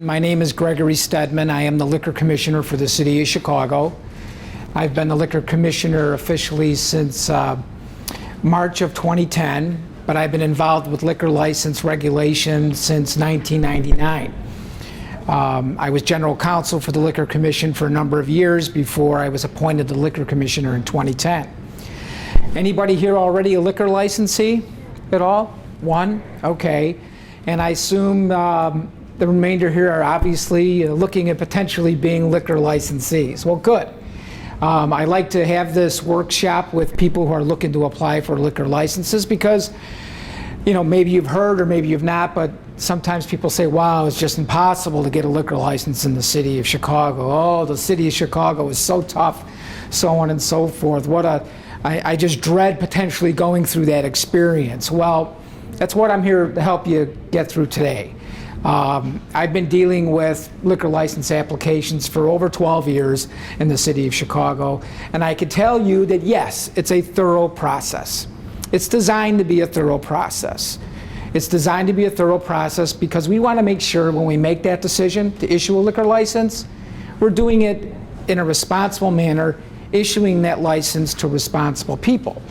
My name is Gregory Stedman. I am the Liquor Commissioner for the City of Chicago. I've been the Liquor Commissioner officially since March of 2010, but I've been involved with liquor license regulation since 1999. I was General Counsel for the Liquor Commission for a number of years before I was appointed the Liquor Commissioner in 2010. Anybody here already a liquor licensee at all? One? Okay. And I assume the remainder here are obviously looking at potentially being liquor licensees. Well, good. I like to have this workshop with people who are looking to apply for liquor licenses because, you know, maybe you've heard or maybe you've not, but sometimes people say, wow, it's just impossible to get a liquor license in the city of Chicago. Oh, the city of Chicago is so tough, so on and so forth. I just dread potentially going through that experience. Well, that's what I'm here to help you get through today. I've been dealing with liquor license applications for over 12 years in the city of Chicago, and I can tell you that yes, it's a thorough process. It's designed to be a thorough process. It's designed to be a thorough process because we want to make sure when we make that decision to issue a liquor license, we're doing it in a responsible manner, issuing that license to responsible people.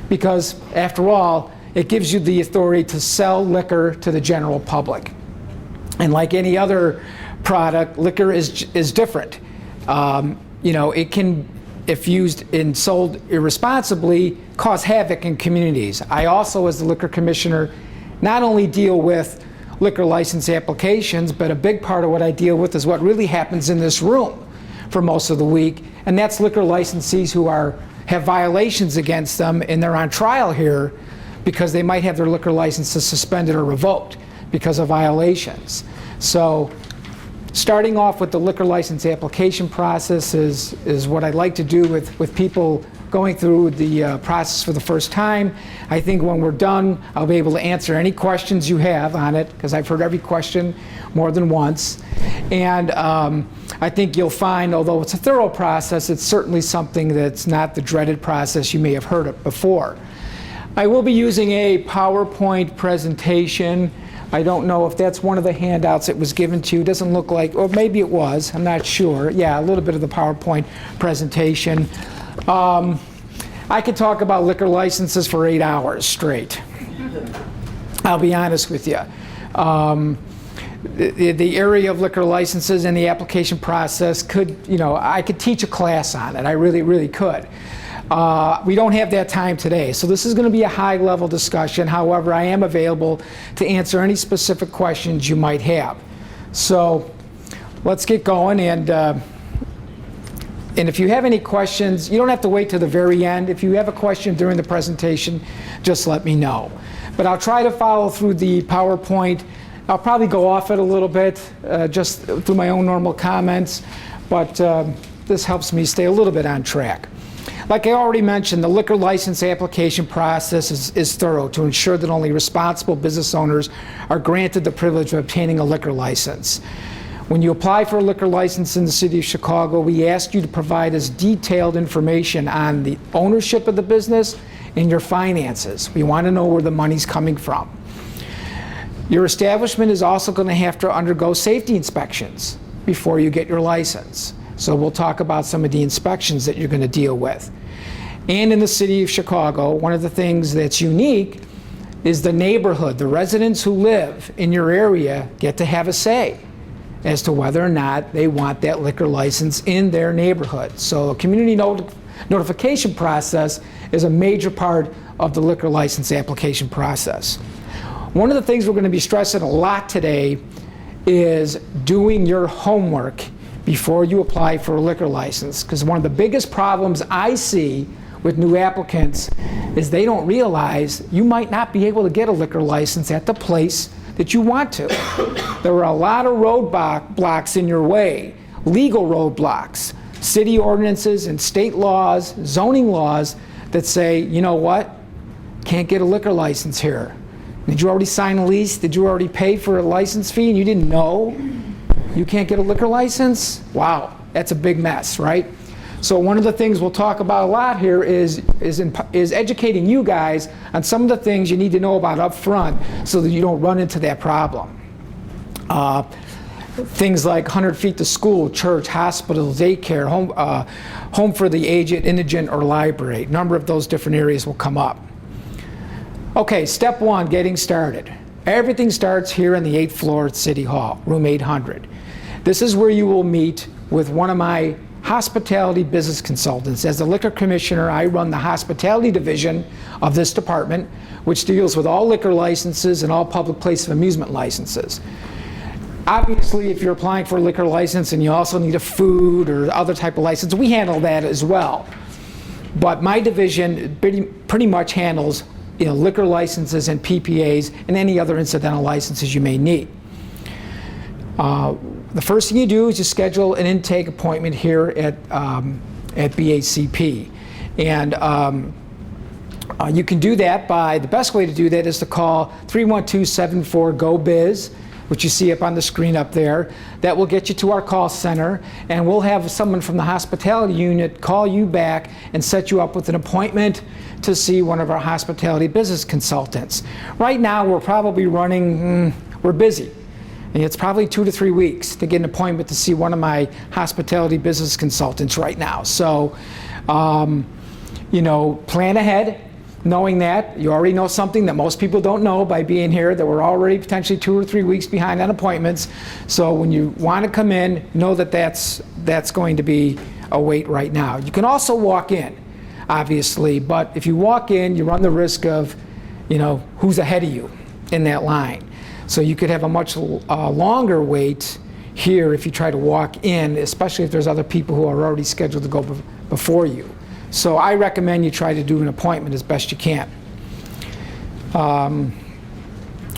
Because after all, it gives you the authority to sell liquor to the general public. And like any other product, liquor is different. You know, it can, if used and sold irresponsibly, cause havoc in communities. I also, as the Liquor Commissioner, not only deal with liquor license applications, but a big part of what I deal with is what really happens in this room for most of the week, and that's liquor licensees who have violations against them, and they're on trial here because they might have their liquor licenses suspended or revoked because of violations. So starting off with the liquor license application process is what I'd like to do with people going through the process for the first time. I think when we're done, I'll be able to answer any questions you have on it, because I've heard every question more than once. And I think you'll find, although it's a thorough process, it's certainly something that's not the dreaded process you may have heard of before. I will be using a PowerPoint presentation. I don't know if that's one of the handouts that was given to you. It doesn't look like, or maybe it was, I'm not sure. Yeah, a little bit of the PowerPoint presentation. I could talk about liquor licenses for 8 hours straight. I'll be honest with you. The area of liquor licenses and the application process could, you know, I could teach a class on it. I really, really could. We don't have that time today, so this is going to be a high-level discussion. However, I am available to answer any specific questions you might have. So let's get going, and if you have any questions, you don't have to wait to the very end. If you have a question during the presentation, just let me know. But I'll try to follow through the PowerPoint. I'll probably go off it a little bit, just through my own normal comments, but this helps me stay a little bit on track. Like I already mentioned, the liquor license application process is thorough to ensure that only responsible business owners are granted the privilege of obtaining a liquor license. When you apply for a liquor license in the city of Chicago, we ask you to provide us detailed information on the ownership of the business and your finances. We want to know where the money's coming from. Your establishment is also going to have to undergo safety inspections before you get your license. So we'll talk about some of the inspections that you're going to deal with. And in the city of Chicago, one of the things that's unique is the neighborhood. The residents who live in your area get to have a say as to whether or not they want that liquor license in their neighborhood. So a community notification process is a major part of the liquor license application process. One of the things we're going to be stressing a lot today is doing your homework before you apply for a liquor license, because one of the biggest problems I see with new applicants is they don't realize you might not be able to get a liquor license at the place that you want to. There are a lot of roadblocks in your way, legal roadblocks, city ordinances and state laws, zoning laws that say, you know what, can't get a liquor license here. Did you already sign a lease? Did you already pay for a license fee and you didn't know? You can't get a liquor license? Wow, that's a big mess, right? So one of the things we'll talk about a lot here is educating you guys on some of the things you need to know about up front so that you don't run into that problem. things like 100 feet to school, church, hospital, daycare, home for the aged, indigent, or library. A number of those different areas will come up. Okay, step one, getting started. Everything starts here on the 8th floor at City Hall, room 800. This is where you will meet with one of my hospitality business consultants. As the liquor commissioner, I run the hospitality division of this department, which deals with all liquor licenses and all public place of amusement licenses. Obviously, if you're applying for a liquor license and you also need a food or other type of license, we handle that as well. But my division pretty much handles, you know, liquor licenses and PPAs and any other incidental licenses you may need. The first thing you do is you schedule an intake appointment here at BACP. And you can do that by, the best way to do that is to call 312-74-GO-BIZ, which you see up on the screen up there. That will get you to our call center, and we'll have someone from the hospitality unit call you back and set you up with an appointment to see one of our hospitality business consultants. Right now, we're probably running, we're busy. And it's probably 2 to 3 weeks to get an appointment to see one of my hospitality business consultants right now. So, you know, plan ahead, knowing that. You already know something that most people don't know by being here, that we're already potentially 2 or 3 weeks behind on appointments. So when you want to come in, know that that's going to be a wait right now. You can also walk in, obviously, but if you walk in, you run the risk of, you know, who's ahead of you in that line. So you could have a much longer wait here if you try to walk in, especially if there's other people who are already scheduled to go before you. So I recommend you try to do an appointment as best you can.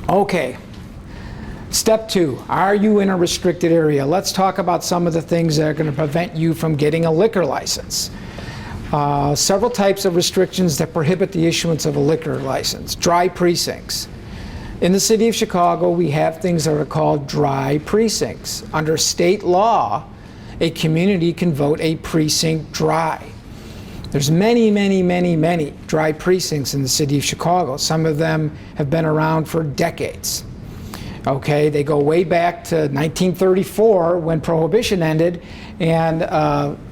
Okay. Step 2, are you in a restricted area? Let's talk about some of the things that are going to prevent you from getting a liquor license. Several types of restrictions that prohibit the issuance of a liquor license. Dry precincts. In the city of Chicago, we have things that are called dry precincts. Under state law, a community can vote a precinct dry. There's many, many, many, many dry precincts in the city of Chicago. Some of them have been around for decades. Okay, they go way back to 1934 when Prohibition ended and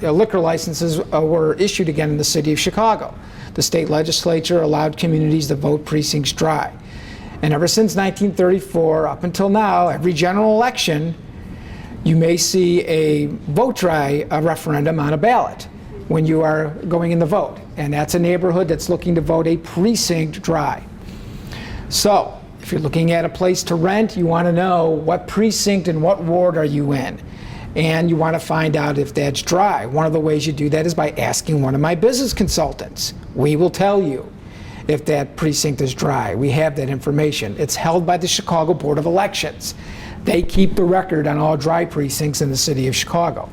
liquor licenses were issued again in the city of Chicago. The state legislature allowed communities to vote precincts dry. And ever since 1934 up until now, every general election, you may see a vote dry referendum on a ballot when you are going in the vote. And that's a neighborhood that's looking to vote a precinct dry. So if you're looking at a place to rent, you want to know what precinct and what ward are you in. And you want to find out if that's dry. One of the ways you do that is by asking one of my business consultants. We will tell you if that precinct is dry. We have that information. It's held by the Chicago Board of Elections. They keep the record on all dry precincts in the city of Chicago.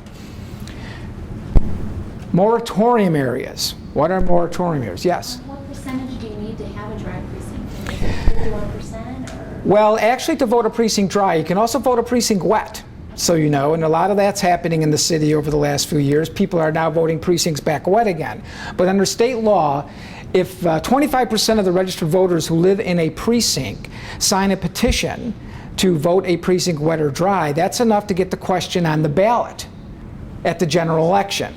Moratorium areas. What are moratorium areas? Yes? What percentage do you need to have a dry precinct? Is it 51% or? Well, actually to vote a precinct dry, you can also vote a precinct wet. So you know, and a lot of that's happening in the city over the last few years. People are now voting precincts back wet again. But under state law, if 25% of the registered voters who live in a precinct sign a petition to vote a precinct wet or dry, that's enough to get the question on the ballot at the general election.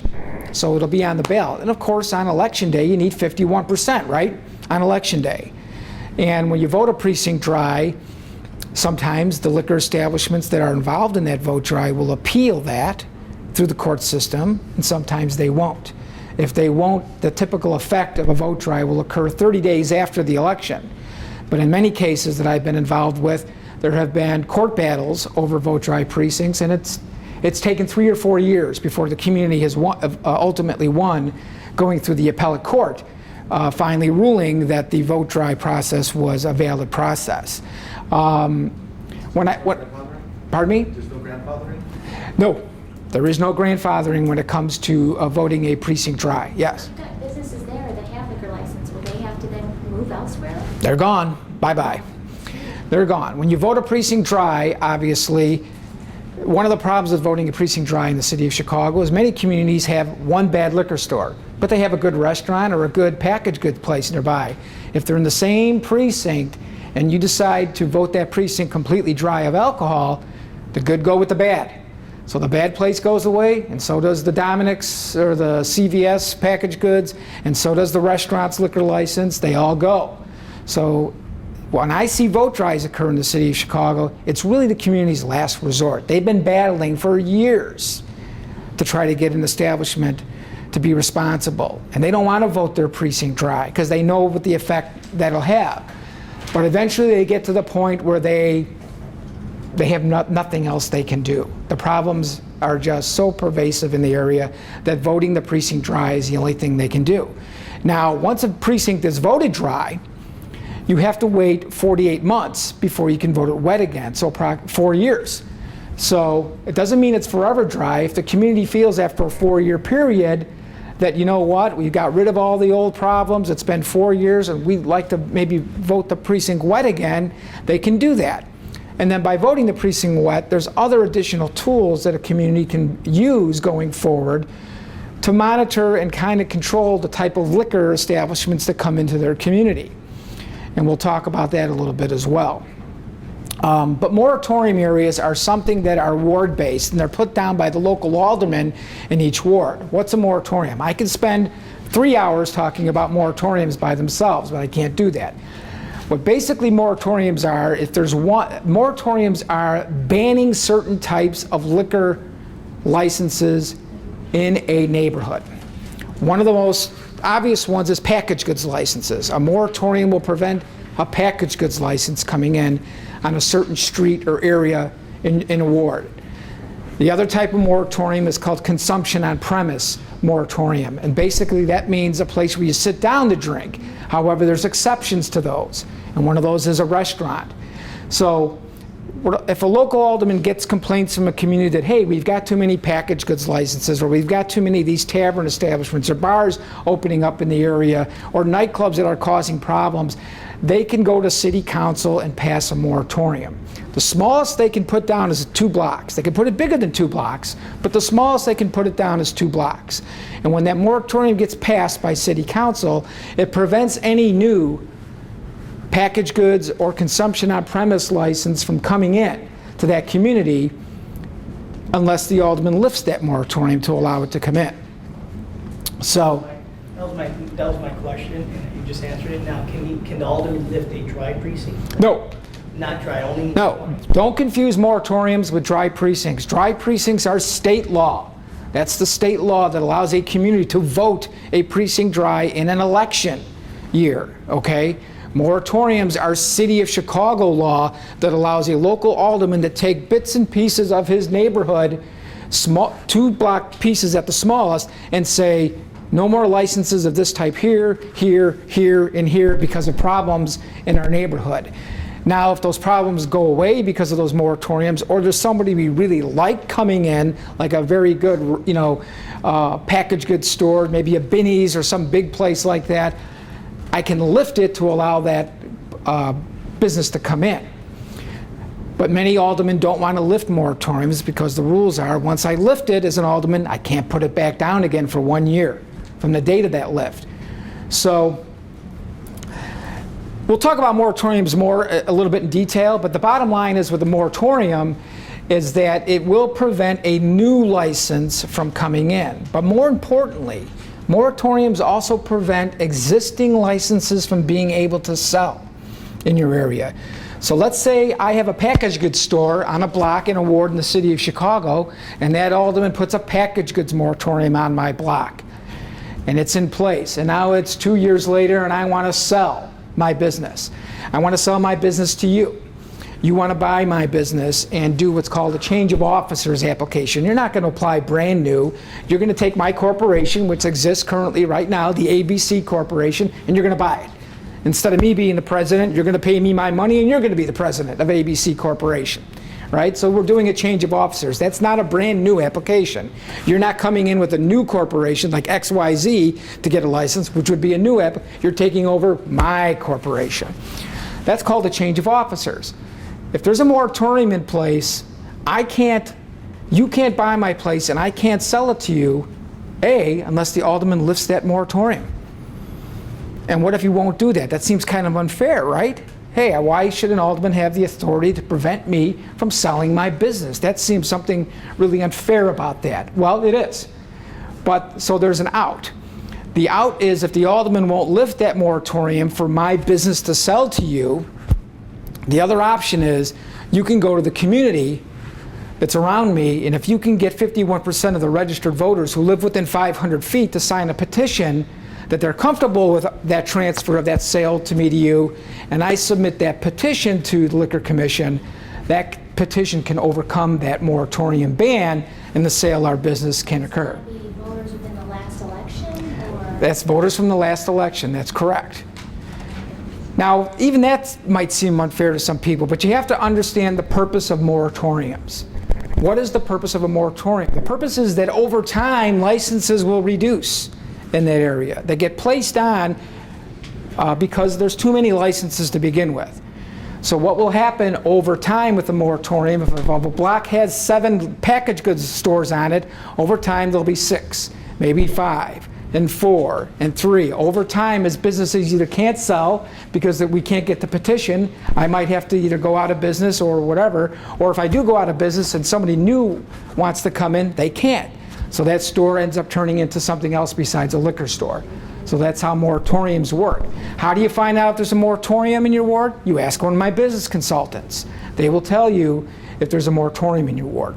So it'll be on the ballot. And of course, on election day, you need 51%, right? On election day. And when you vote a precinct dry, sometimes the liquor establishments that are involved in that vote dry will appeal that through the court system, and sometimes they won't. If they won't, the typical effect of a vote dry will occur 30 days after the election. But in many cases that I've been involved with, there have been court battles over vote dry precincts, and it's taken 3 or 4 years before the community has ultimately won, going through the appellate court, finally ruling that the vote dry process was a valid process. Pardon me? There's no grandfathering? No. There is no grandfathering when it comes to voting a precinct dry. Yes? You've got businesses there that have liquor license. Will they have to then move elsewhere? They're gone. Bye-bye. They're gone. When you vote a precinct dry, obviously, one of the problems with voting a precinct dry in the city of Chicago is many communities have one bad liquor store, but they have a good restaurant or a good packaged goods place nearby. If they're in the same precinct and you decide to vote that precinct completely dry of alcohol, The good go with the bad. So the bad place goes away, and so does the Dominic's or the CVS packaged goods, and so does the restaurant's liquor license. They all go. So when I see vote drives occur in the city of Chicago, it's really the community's last resort. They've been battling for years to try to get an establishment to be responsible. And they don't want to vote their precinct dry because they know what the effect that'll have. But eventually they get to the point where they have nothing else they can do. The problems are just so pervasive in the area that voting the precinct dry is the only thing they can do. Now, once a precinct is voted dry, you have to wait 48 months before you can vote it wet again, so 4 years. So it doesn't mean it's forever dry. If the community feels after a 4-year period that, you know what, we got rid of all the old problems, it's been 4 years, and we'd like to maybe vote the precinct wet again, they can do that. And then by voting the precinct wet, there's other additional tools that a community can use going forward to monitor and kind of control the type of liquor establishments that come into their community. And we'll talk about that a little bit as well. But moratorium areas are something that are ward-based, and they're put down by the local alderman in each ward. What's a moratorium? I can spend 3 hours talking about moratoriums by themselves, but I can't do that. What basically moratoriums are, if there's one, moratoriums are banning certain types of liquor licenses in a neighborhood. One of the most obvious ones is packaged goods licenses. A moratorium will prevent a packaged goods license coming in on a certain street or area in a ward. The other type of moratorium is called consumption on premise moratorium. And basically that means a place where you sit down to drink. However, there's exceptions to those. And one of those is a restaurant. So if a local alderman gets complaints from a community that, hey, we've got too many packaged goods licenses, or we've got too many of these tavern establishments or bars opening up in the area, or nightclubs that are causing problems, they can go to city council and pass a moratorium. The smallest they can put down is 2 blocks. They can put it bigger than 2 blocks, but the smallest they can put it down is 2 blocks. And when that moratorium gets passed by city council, it prevents any new packaged goods or consumption on premise license from coming in to that community unless the alderman lifts that moratorium to allow it to come in. So That was my question, and you just answered it. Now, can the alderman lift a dry precinct? no. Not dry, only? No, don't confuse moratoriums with dry precincts. Dry precincts are state law. That's the state law that allows a community to vote a precinct dry in an election year, okay? Moratoriums are city of Chicago law that allows a local alderman to take bits and pieces of his neighborhood, 2-block pieces at the smallest, and say, no more licenses of this type here, here, here, and here because of problems in our neighborhood. Now, if those problems go away because of those moratoriums, or there's somebody we really like coming in, like a very good, packaged goods store, maybe a Binny's or some big place like that, I can lift it to allow that business to come in. But many aldermen don't want to lift moratoriums because the rules are, once I lift it as an alderman, I can't put it back down again for 1 year from the date of that lift. So we'll talk about moratoriums more a little bit in detail, but the bottom line is with a moratorium is that it will prevent a new license from coming in. But more importantly, moratoriums also prevent existing licenses from being able to sell in your area. So let's say I have a packaged goods store on a block in a ward in the city of Chicago, and that alderman puts a packaged goods moratorium on my block. And it's in place. And now it's 2 years later, and I want to sell my business. I want to sell my business to you. You want to buy my business and do what's called a change of officers application. You're not going to apply brand new. You're going to take my corporation, which exists currently right now, the ABC Corporation, and you're going to buy it. Instead of me being the president, you're going to pay me my money, and you're going to be the president of ABC Corporation. Right? So we're doing a change of officers. That's not a brand new application. You're not coming in with a new corporation like XYZ to get a license, which would be a new app. You're taking over my corporation. That's called a change of officers. If there's a moratorium in place, you can't buy my place and I can't sell it to you, unless the alderman lifts that moratorium. And what if you won't do that? That seems kind of unfair, right? hey, why should an alderman have the authority to prevent me from selling my business? That seems something really unfair about that. Well, it is. But, so there's an out. The out is if the alderman won't lift that moratorium for my business to sell to you, the other option is you can go to the community that's around me, and if you can get 51% of the registered voters who live within 500 feet to sign a petition that they're comfortable with that transfer of that sale to me to you, and I submit that petition to the Liquor Commission, that petition can overcome that moratorium ban and the sale of our business can occur. Would that be voters within the last election, or? That's voters from the last election, that's correct. Now, even that might seem unfair to some people, but you have to understand the purpose of moratoriums. What is the purpose of a moratorium? The purpose is that over time, licenses will reduce in that area. They get placed on because there's too many licenses to begin with. So what will happen over time with the moratorium, if a block has 7 packaged goods stores on it, over time there'll be 6, maybe 5, and 4, and 3. Over time, as businesses either can't sell because we can't get the petition, I might have to either go out of business or whatever, or if I do go out of business and somebody new wants to come in, they can't. So that store ends up turning into something else besides a liquor store. So that's how moratoriums work. How do you find out if there's a moratorium in your ward? You ask one of my business consultants. They will tell you if there's a moratorium in your ward.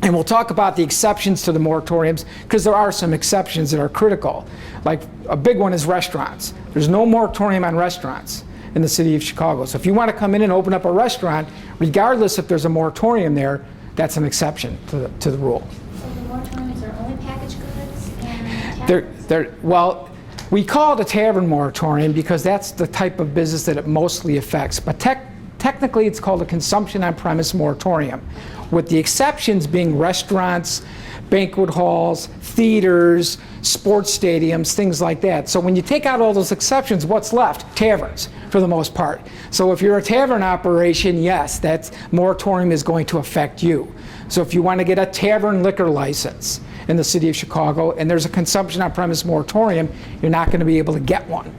And we'll talk about the exceptions to the moratoriums, because there are some exceptions that are critical. Like a big one is restaurants. There's no moratorium on restaurants in the city of Chicago. So if you want to come in and open up a restaurant, regardless if there's a moratorium there, that's an exception to the rule. So the moratoriums are only packaged goods and taverns? Well, we call it a tavern moratorium because that's the type of business that it mostly affects. But technically, it's called a consumption on premise moratorium, with the exceptions being restaurants, banquet halls, theaters, sports stadiums, things like that. So when you take out all those exceptions, what's left? Taverns, for the most part. So if you're a tavern operation, yes, that moratorium is going to affect you. So if you want to get a tavern liquor license in the city of Chicago and there's a consumption on premise moratorium, you're not going to be able to get one.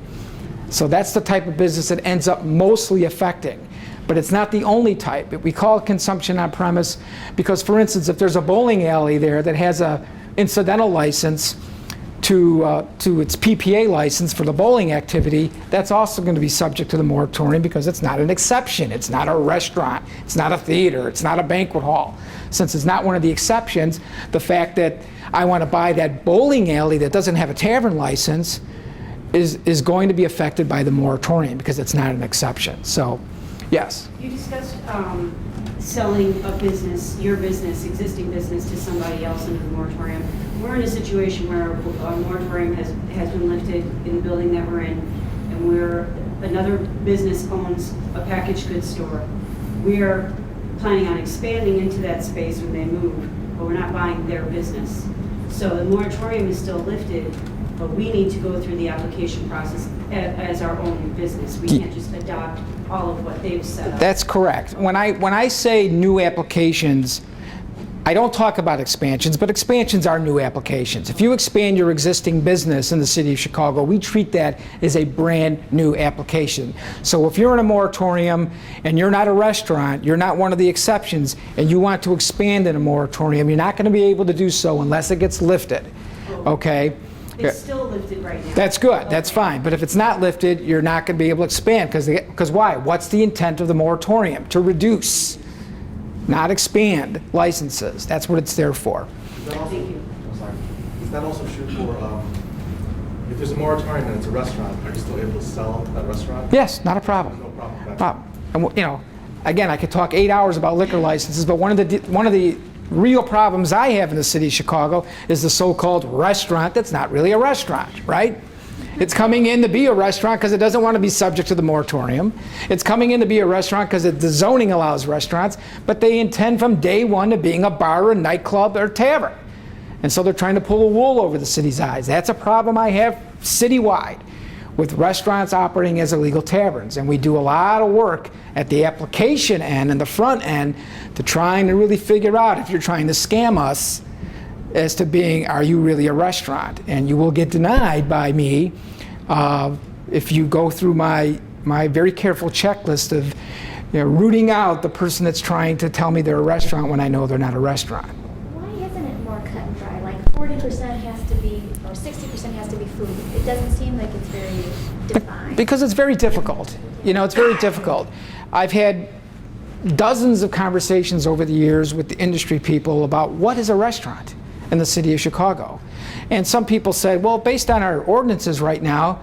So that's the type of business that ends up mostly affecting. But it's not the only type. We call it consumption on premise because, for instance, if there's a bowling alley there that has a incidental license to its PPA license for the bowling activity, that's also going to be subject to the moratorium because it's not an exception. It's not a restaurant. It's not a theater. It's not a banquet hall. Since it's not one of the exceptions, the fact that I want to buy that bowling alley that doesn't have a tavern license is going to be affected by the moratorium because it's not an exception. So, yes. You discussed selling a business, your business, existing business, to somebody else under the moratorium. We're in a situation where a moratorium has been lifted in the building that we're in, and another business owns a packaged goods store. We are planning on expanding into that space when they move, but we're not buying their business. So the moratorium is still lifted, but we need to go through the application process as our own business. We can't just adopt all of what they've set up. That's correct. When I say new applications, I don't talk about expansions, but expansions are new applications. If you expand your existing business in the city of Chicago, we treat that as a brand new application. So if you're in a moratorium and you're not a restaurant, you're not one of the exceptions, and you want to expand in a moratorium, you're not going to be able to do so unless it gets lifted. Okay? It's still lifted right now. That's good, that's fine. But if it's not lifted, you're not going to be able to expand because why? What's the intent of the moratorium? To reduce, not expand licenses. That's what it's there for. Thank you. Is that also true for, if there's a moratorium and it's a restaurant, are you still able to sell at that restaurant? Yes, not a problem. No problem. Gotcha. And, you know, again, I could talk 8 hours about liquor licenses, but one of the real problems I have in the city of Chicago is the so-called restaurant that's not really a restaurant, right? It's coming in to be a restaurant because it doesn't want to be subject to the moratorium. It's coming in to be a restaurant because the zoning allows restaurants, but they intend from day one to being a bar, a nightclub, or tavern. And so they're trying to pull the wool over the city's eyes. That's a problem I have citywide with restaurants operating as illegal taverns. And we do a lot of work at the application end and the front end to trying to really figure out if you're trying to scam us as to being, are you really a restaurant? And you will get denied by me if you go through my my very careful checklist of rooting out the person that's trying to tell me they're a restaurant when I know they're not a restaurant. Why isn't it more cut and dry? Like 40% has to be, or 60% has to be food. It doesn't seem like it's very defined. Because it's very difficult. It's very difficult. I've had dozens of conversations over the years with the industry people about what is a restaurant in the city of Chicago. And some people say, well, based on our ordinances right now,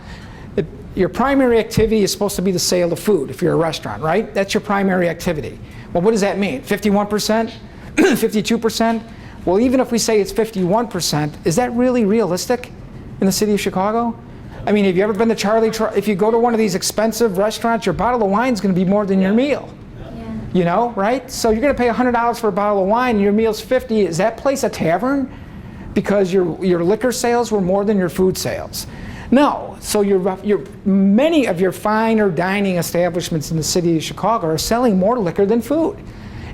your primary activity is supposed to be the sale of food if you're a restaurant, right? That's your primary activity. Well, what does that mean? 51%? 52%? Well, even if we say it's 51%, is that really realistic in the city of Chicago? I mean, have you ever been to if you go to one of these expensive restaurants, your bottle of wine is going to be more than your meal. Yeah. Right? So you're going to pay $100 for a bottle of wine and your meal's $50. Is that place a tavern? Because your liquor sales were more than your food sales. No. So many of your finer dining establishments in the city of Chicago are selling more liquor than food.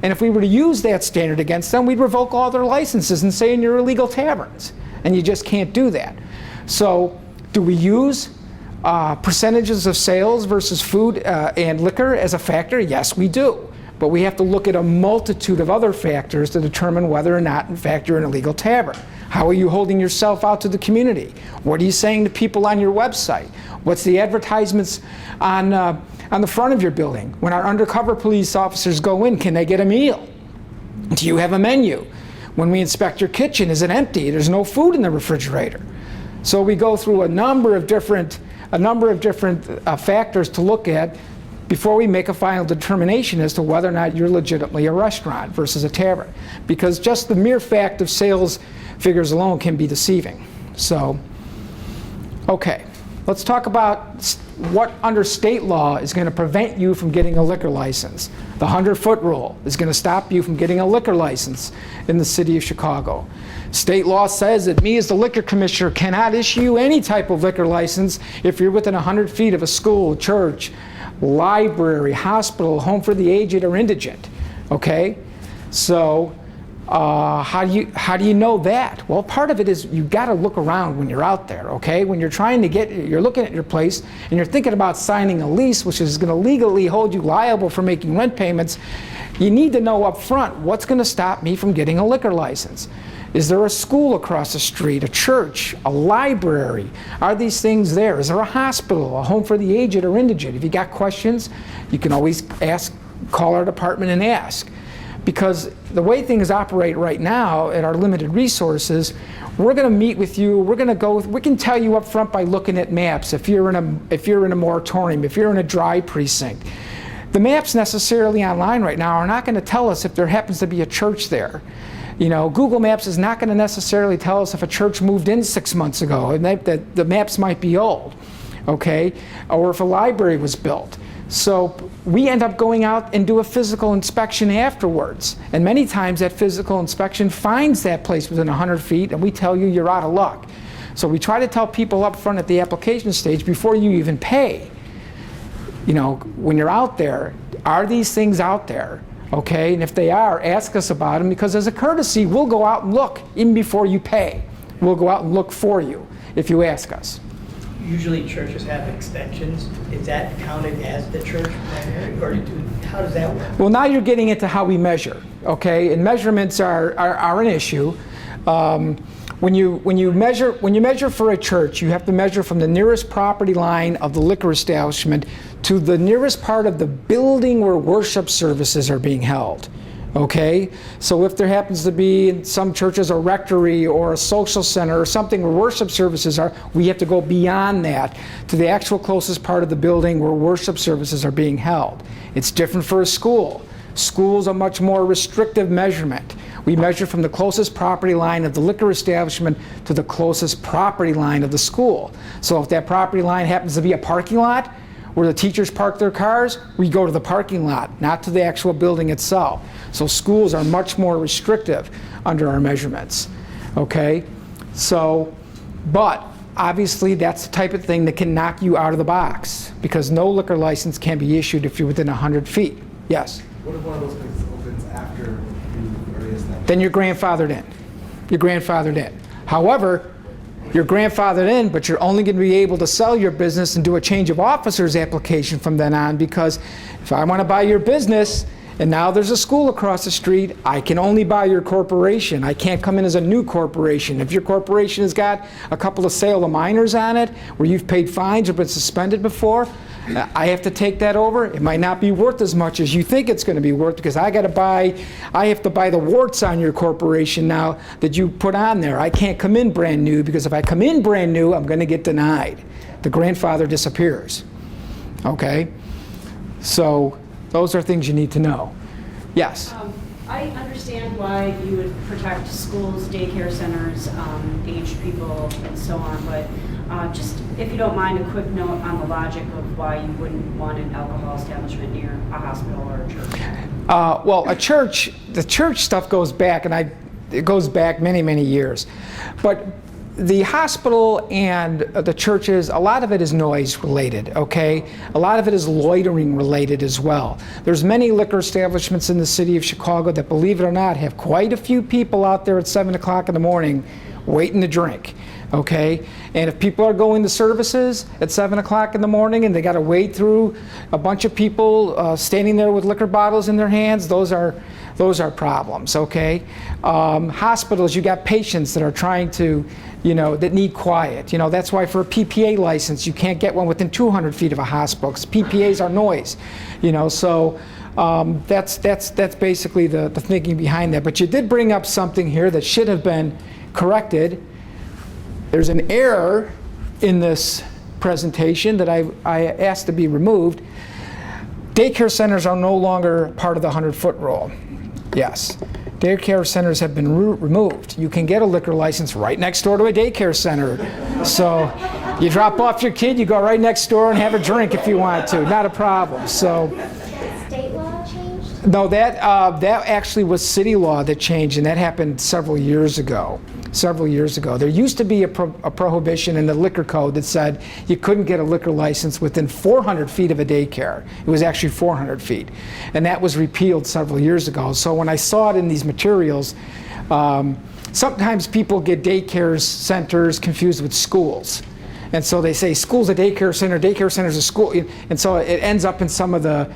And if we were to use that standard against them, we'd revoke all their licenses and say you're illegal taverns. And you just can't do that. So do we use percentages of sales versus food and liquor as a factor? Yes, we do. But we have to look at a multitude of other factors to determine whether or not, in fact, you're an illegal tavern. How are you holding yourself out to the community? What are you saying to people on your website? What's the advertisements on the front of your building? When our undercover police officers go in, can they get a meal? Do you have a menu? When we inspect your kitchen, is it empty? There's no food in the refrigerator. So we go through a number of different factors to look at before we make a final determination as to whether or not you're legitimately a restaurant versus a tavern. Because just the mere fact of sales figures alone can be deceiving. So, okay, let's talk about what under state law is going to prevent you from getting a liquor license. The 100-foot rule is going to stop you from getting a liquor license in the city of Chicago. State law says that me as the liquor commissioner cannot issue any type of liquor license if you're within 100 feet of a school, church, library, hospital, home for the aged or indigent. Okay? So how do you know that? Well, part of it is you got to look around when you're out there, okay? When you're looking at your place and you're thinking about signing a lease, which is going to legally hold you liable for making rent payments, you need to know up front what's going to stop me from getting a liquor license. Is there a school across the street, a church, a library? Are these things there? Is there a hospital, a home for the aged or indigent? If you got questions, you can always call our department and ask. Because the way things operate right now at our limited resources, we're going to meet with you. We can tell you up front by looking at maps if you're in a moratorium, if you're in a dry precinct. The maps necessarily online right now are not going to tell us if there happens to be a church there. Google Maps is not going to necessarily tell us if a church moved in 6 months ago, and that the maps might be old, okay? Or if a library was built. So we end up going out and do a physical inspection afterwards. And many times that physical inspection finds that place within 100 feet, and we tell you you're out of luck. So we try to tell people up front at the application stage before you even pay. When you're out there, are these things out there? Okay, and if they are, ask us about them, because as a courtesy, we'll go out and look even before you pay. We'll go out and look for you if you ask us. Usually churches have extensions. Is that counted as the church primary, or how does that work? Well, now you're getting into how we measure, okay? And measurements are an issue. When you measure for a church, you have to measure from the nearest property line of the liquor establishment to the nearest part of the building where worship services are being held. Okay? So if there happens to be in some churches a rectory or a social center or something where worship services are, we have to go beyond that to the actual closest part of the building where worship services are being held. It's different for a school. School's a much more restrictive measurement. We measure from the closest property line of the liquor establishment to the closest property line of the school. So if that property line happens to be a parking lot where the teachers park their cars, we go to the parking lot, not to the actual building itself. So schools are much more restrictive under our measurements. Okay? So, but obviously that's the type of thing that can knock you out of the box, because no liquor license can be issued if you're within 100 feet. Yes? What if one of those things opens after you already established? Then you're grandfathered in. You're grandfathered in. However, You're grandfathered in, but you're only going to be able to sell your business and do a change of officers application from then on, because if I want to buy your business and now there's a school across the street, I can only buy your corporation. I can't come in as a new corporation. If your corporation has got a couple of sale of minors on it, where you've paid fines or been suspended before, I have to take that over. It might not be worth as much as you think it's going to be worth, because I have to buy the warts on your corporation now that you put on there. I can't come in brand new, because if I come in brand new, I'm going to get denied. The grandfather disappears. Okay? So those are things you need to know. Yes? I understand why you would protect schools, daycare centers, aged people, and so on, but just, if you don't mind, a quick note on the logic of why you wouldn't want an alcohol establishment near a hospital or a church. Well, the church stuff goes back, and it goes back many, many years. But the hospital and the churches, a lot of it is noise related, okay? A lot of it is loitering related as well. There's many liquor establishments in the city of Chicago that, believe it or not, have quite a few people out there at 7 o'clock in the morning waiting to drink, okay? And if people are going to services at 7 o'clock in the morning and they got to wade through a bunch of people standing there with liquor bottles in their hands, those are problems, okay? Hospitals, you got patients that are trying to, that need quiet. That's why for a PPA license, you can't get one within 200 feet of a hospital, because PPAs are noise. So that's basically the thinking behind that. But you did bring up something here that should have been corrected. There's an error in this presentation that I asked to be removed. Daycare centers are no longer part of the 100-foot rule. Yes. Daycare centers have been removed. You can get a liquor license right next door to a daycare center. So you drop off your kid, you go right next door and have a drink if you want to. Not a problem. So State law changed? no, that actually was city law that changed, and that happened several years ago. There used to be a prohibition in the liquor code that said you couldn't get a liquor license within 400 feet of a daycare. It was actually 400 feet. And that was repealed several years ago. So when I saw it in these materials, sometimes people get daycare centers confused with schools. And so they say school's a daycare center's a school. And so it ends up in some of the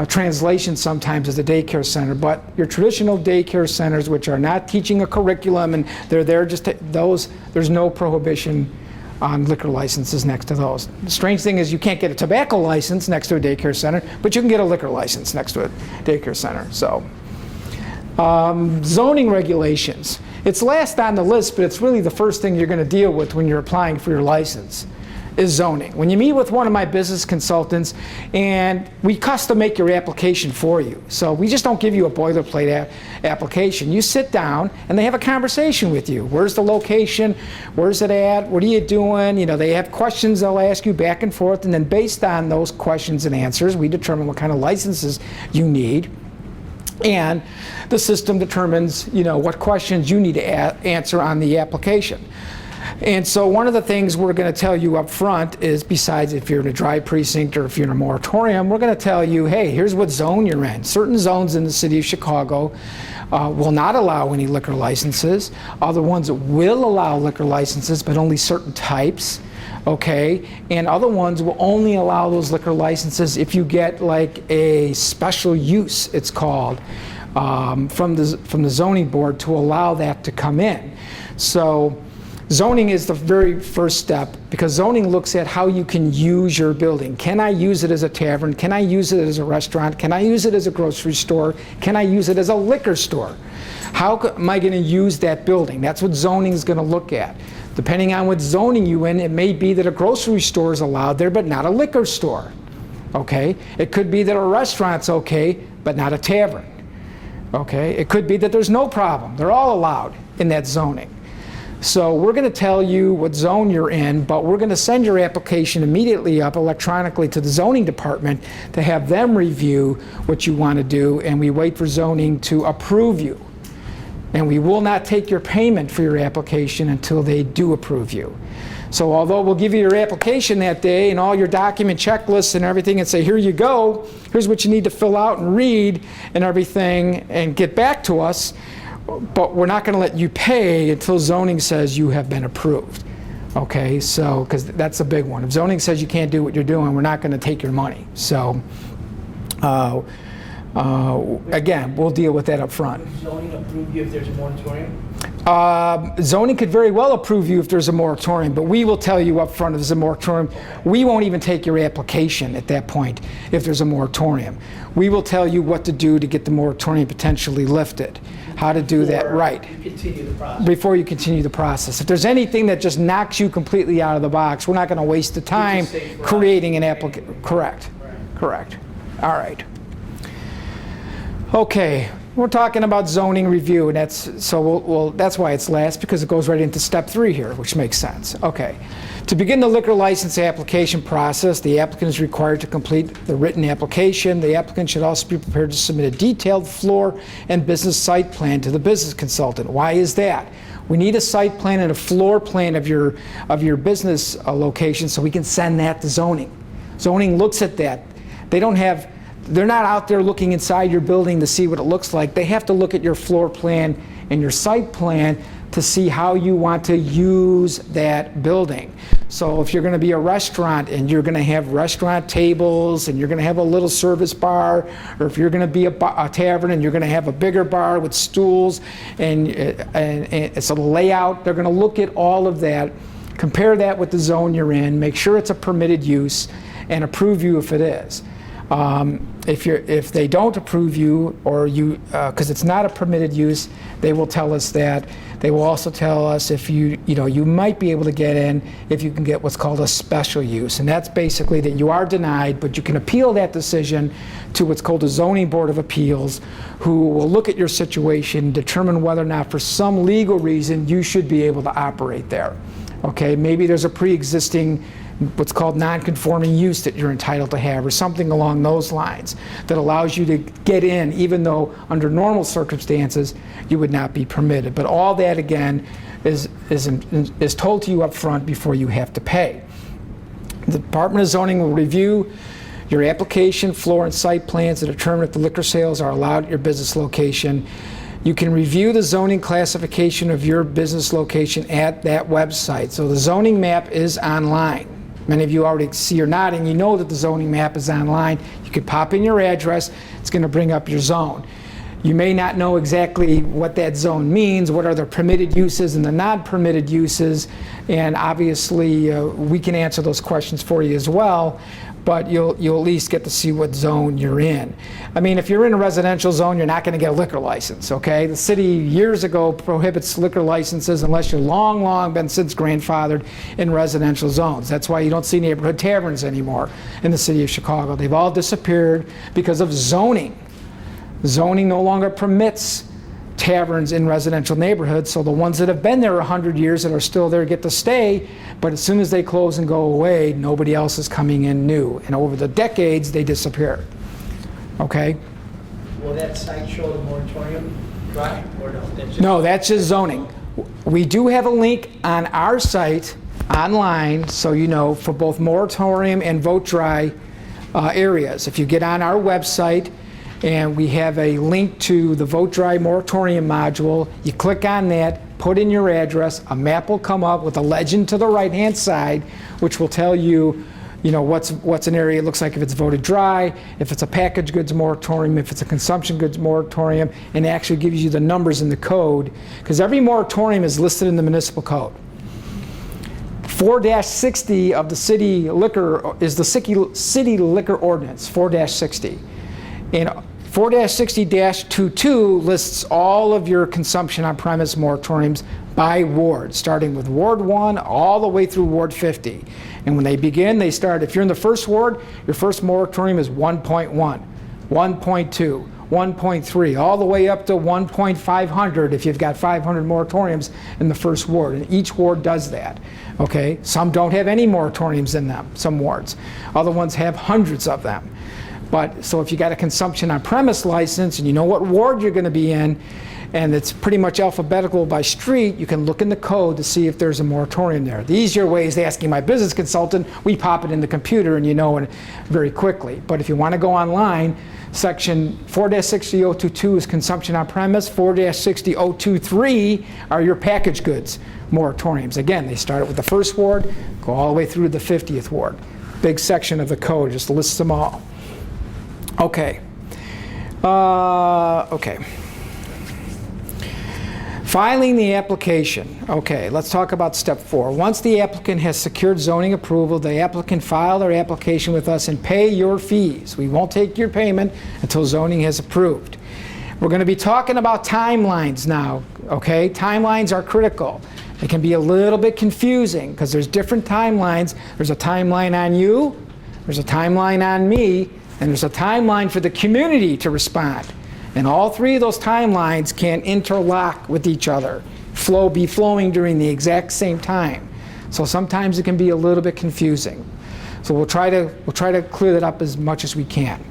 translation sometimes as a daycare center, but your traditional daycare centers, which are not teaching a curriculum and they're there just those, there's no prohibition on liquor licenses next to those. The strange thing is you can't get a tobacco license next to a daycare center, but you can get a liquor license next to a daycare center. So, zoning regulations. It's last on the list, but it's really the first thing you're going to deal with when you're applying for your license. Is zoning. When you meet with one of my business consultants, and we custom make your application for you. So we just don't give you a boilerplate application. You sit down and they have a conversation with you. Where's the location? Where's it at? What are you doing? They have questions they'll ask you back and forth, and then based on those questions and answers, we determine what kind of licenses you need. And the system determines, what questions you need to answer on the application. And so one of the things we're going to tell you up front is, besides if you're in a dry precinct or if you're in a moratorium, we're going to tell you, hey, here's what zone you're in. Certain zones in the city of Chicago will not allow any liquor licenses. Other ones will allow liquor licenses, but only certain types. Okay, and other ones will only allow those liquor licenses if you get like a special use, it's called, from the zoning board to allow that to come in. So zoning is the very first step, because zoning looks at how you can use your building. Can I use it as a tavern? Can I use it as a restaurant? Can I use it as a grocery store? Can I use it as a liquor store? How am I going to use that building? That's what zoning is going to look at. Depending on what zoning you're in, it may be that a grocery store is allowed there, but not a liquor store. Okay? It could be that a restaurant's okay, but not a tavern. Okay? It could be that there's no problem. They're all allowed in that zoning. So we're going to tell you what zone you're in, but we're going to send your application immediately up electronically to the zoning department to have them review what you want to do, and we wait for zoning to approve you. And we will not take your payment for your application until they do approve you. So although we'll give you your application that day and all your document checklists and everything and say, here you go, here's what you need to fill out and read and everything and get back to us, but we're not going to let you pay until zoning says you have been approved. Okay, so, because that's a big one. If zoning says you can't do what you're doing, we're not going to take your money. So, again, we'll deal with that up front. Would zoning approve you if there's a moratorium? Zoning could very well approve you if there's a moratorium, but we will tell you up front if there's a moratorium. We won't even take your application at that point if there's a moratorium. We will tell you what to do to get the moratorium potentially lifted, how to do that right. You continue the process. Before you continue the process. If there's anything that just knocks you completely out of the box, we're not going to waste the time safe for us. creating an application. Correct. Right. Correct. All right. Okay, we're talking about zoning review, and that's why it's last, because it goes right into step 3 here, which makes sense. Okay. To begin the liquor license application process, the applicant is required to complete the written application. The applicant should also be prepared to submit a detailed floor and business site plan to the business consultant. Why is that? We need a site plan and a floor plan of your business location so we can send that to zoning. Zoning looks at that. They're not out there looking inside your building to see what it looks like. They have to look at your floor plan and your site plan to see how you want to use that building. So if you're going to be a restaurant and you're going to have restaurant tables and you're going to have a little service bar, or if you're going to be a tavern and you're going to have a bigger bar with stools and so the layout, they're going to look at all of that, compare that with the zone you're in, make sure it's a permitted use, and approve you if it is. If they don't approve you, or because it's not a permitted use, they will tell us that. They will also tell us if you might be able to get in if you can get what's called a special use, and that's basically that you are denied, but you can appeal that decision to what's called a zoning board of appeals, who will look at your situation, determine whether or not for some legal reason you should be able to operate there. Okay, maybe there's a pre-existing what's called non-conforming use that you're entitled to have, or something along those lines that allows you to get in, even though under normal circumstances you would not be permitted. But all that, again, is told to you up front before you have to pay. The Department of Zoning will review your application, floor, and site plans to determine if the liquor sales are allowed at your business location. You can review the zoning classification of your business location at that website. So the zoning map is online. Many of you already see or nodding, you know that the zoning map is online. You can pop in your address, it's going to bring up your zone. You may not know exactly what that zone means, what are the permitted uses and the non-permitted uses, and obviously we can answer those questions for you as well, but you'll at least get to see what zone you're in. I mean, if you're in a residential zone, you're not going to get a liquor license, okay? The city years ago prohibits liquor licenses unless you're long been since grandfathered in residential zones. That's why you don't see neighborhood taverns anymore in the city of Chicago. They've all disappeared because of zoning. Zoning no longer permits taverns in residential neighborhoods, so the ones that have been there 100 years and are still there get to stay, but as soon as they close and go away, nobody else is coming in new. And over the decades, they disappear. Okay? Will that site show the moratorium dry, or no? No, that's just zoning. We do have a link on our site online, so you know, for both moratorium and vote dry areas. If you get on our website, and we have a link to the Vote Dry Moratorium module. You click on that, put in your address, a map will come up with a legend to the right-hand side, which will tell you, what's an area looks like if it's voted dry, if it's a packaged goods moratorium, if it's a consumption goods moratorium, and it actually gives you the numbers in the code, because every moratorium is listed in the municipal code. 4-60 of the city liquor is the city liquor ordinance, 4-60. And 4-60-22 lists all of your consumption on premise moratoriums by ward, starting with Ward 1 all the way through Ward 50. And when they begin, they start, if you're in the first ward, your first moratorium is 1.1, 1.2, 1.3, all the way up to 1.500 if you've got 500 moratoriums in the first ward. And each ward does that. Okay? Some don't have any moratoriums in them, some wards. Other ones have hundreds of them. But so if you got a consumption on premise license and you know what ward you're going to be in, and it's pretty much alphabetical by street, you can look in the code to see if there's a moratorium there. The easier way is asking my business consultant. We pop it in the computer and you know it very quickly. But if you want to go online, section 4-60022 is consumption on premise, 4-60023 are your packaged goods moratoriums. Again, they start with the first ward, go all the way through to the 50th ward. Big section of the code just lists them all. Okay. Okay. Filing the application. Okay, let's talk about step 4. Once the applicant has secured zoning approval, the applicant file their application with us and pay your fees. We won't take your payment until zoning has approved. We're going to be talking about timelines now, okay? Timelines are critical. It can be a little bit confusing because there's different timelines. There's a timeline on you, there's a timeline on me, and there's a timeline for the community to respond. And all three of those timelines can interlock with each other, be flowing during the exact same time. So sometimes it can be a little bit confusing. So we'll try to clear that up as much as we can.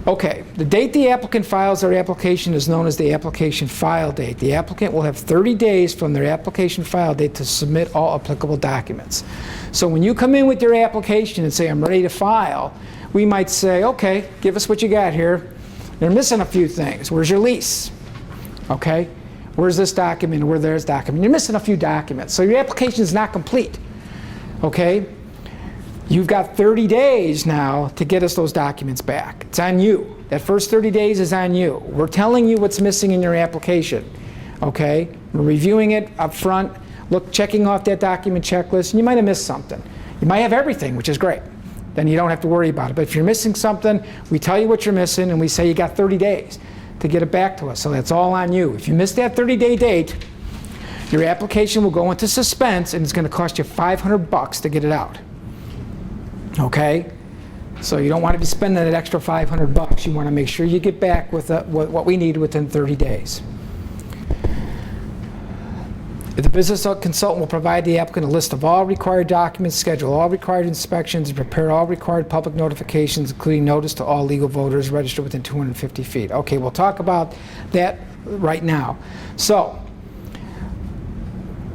Okay, the date the applicant files their application is known as the application file date. The applicant will have 30 days from their application file date to submit all applicable documents. So when you come in with your application and say, I'm ready to file, we might say, okay, give us what you got here. You're missing a few things. Where's your lease? Okay, where's this document? Where's this document? You're missing a few documents. So your application is not complete. Okay, you've got 30 days now to get us those documents back. It's on you. That first 30 days is on you. We're telling you what's missing in your application. Okay, we're reviewing it up front, checking off that document checklist, and you might have missed something. You might have everything, which is great. Then you don't have to worry about it. But if you're missing something, we tell you what you're missing, and we say you got 30 days to get it back to us. So that's all on you. If you miss that 30-day date, your application will go into suspense, and it's going to cost you $500 to get it out. Okay? So you don't want to be spending that extra $500. You want to make sure you get back with what we need within 30 days. The business consultant will provide the applicant a list of all required documents, schedule all required inspections, and prepare all required public notifications, including notice to all legal voters registered within 250 feet. Okay, we'll talk about that right now. So,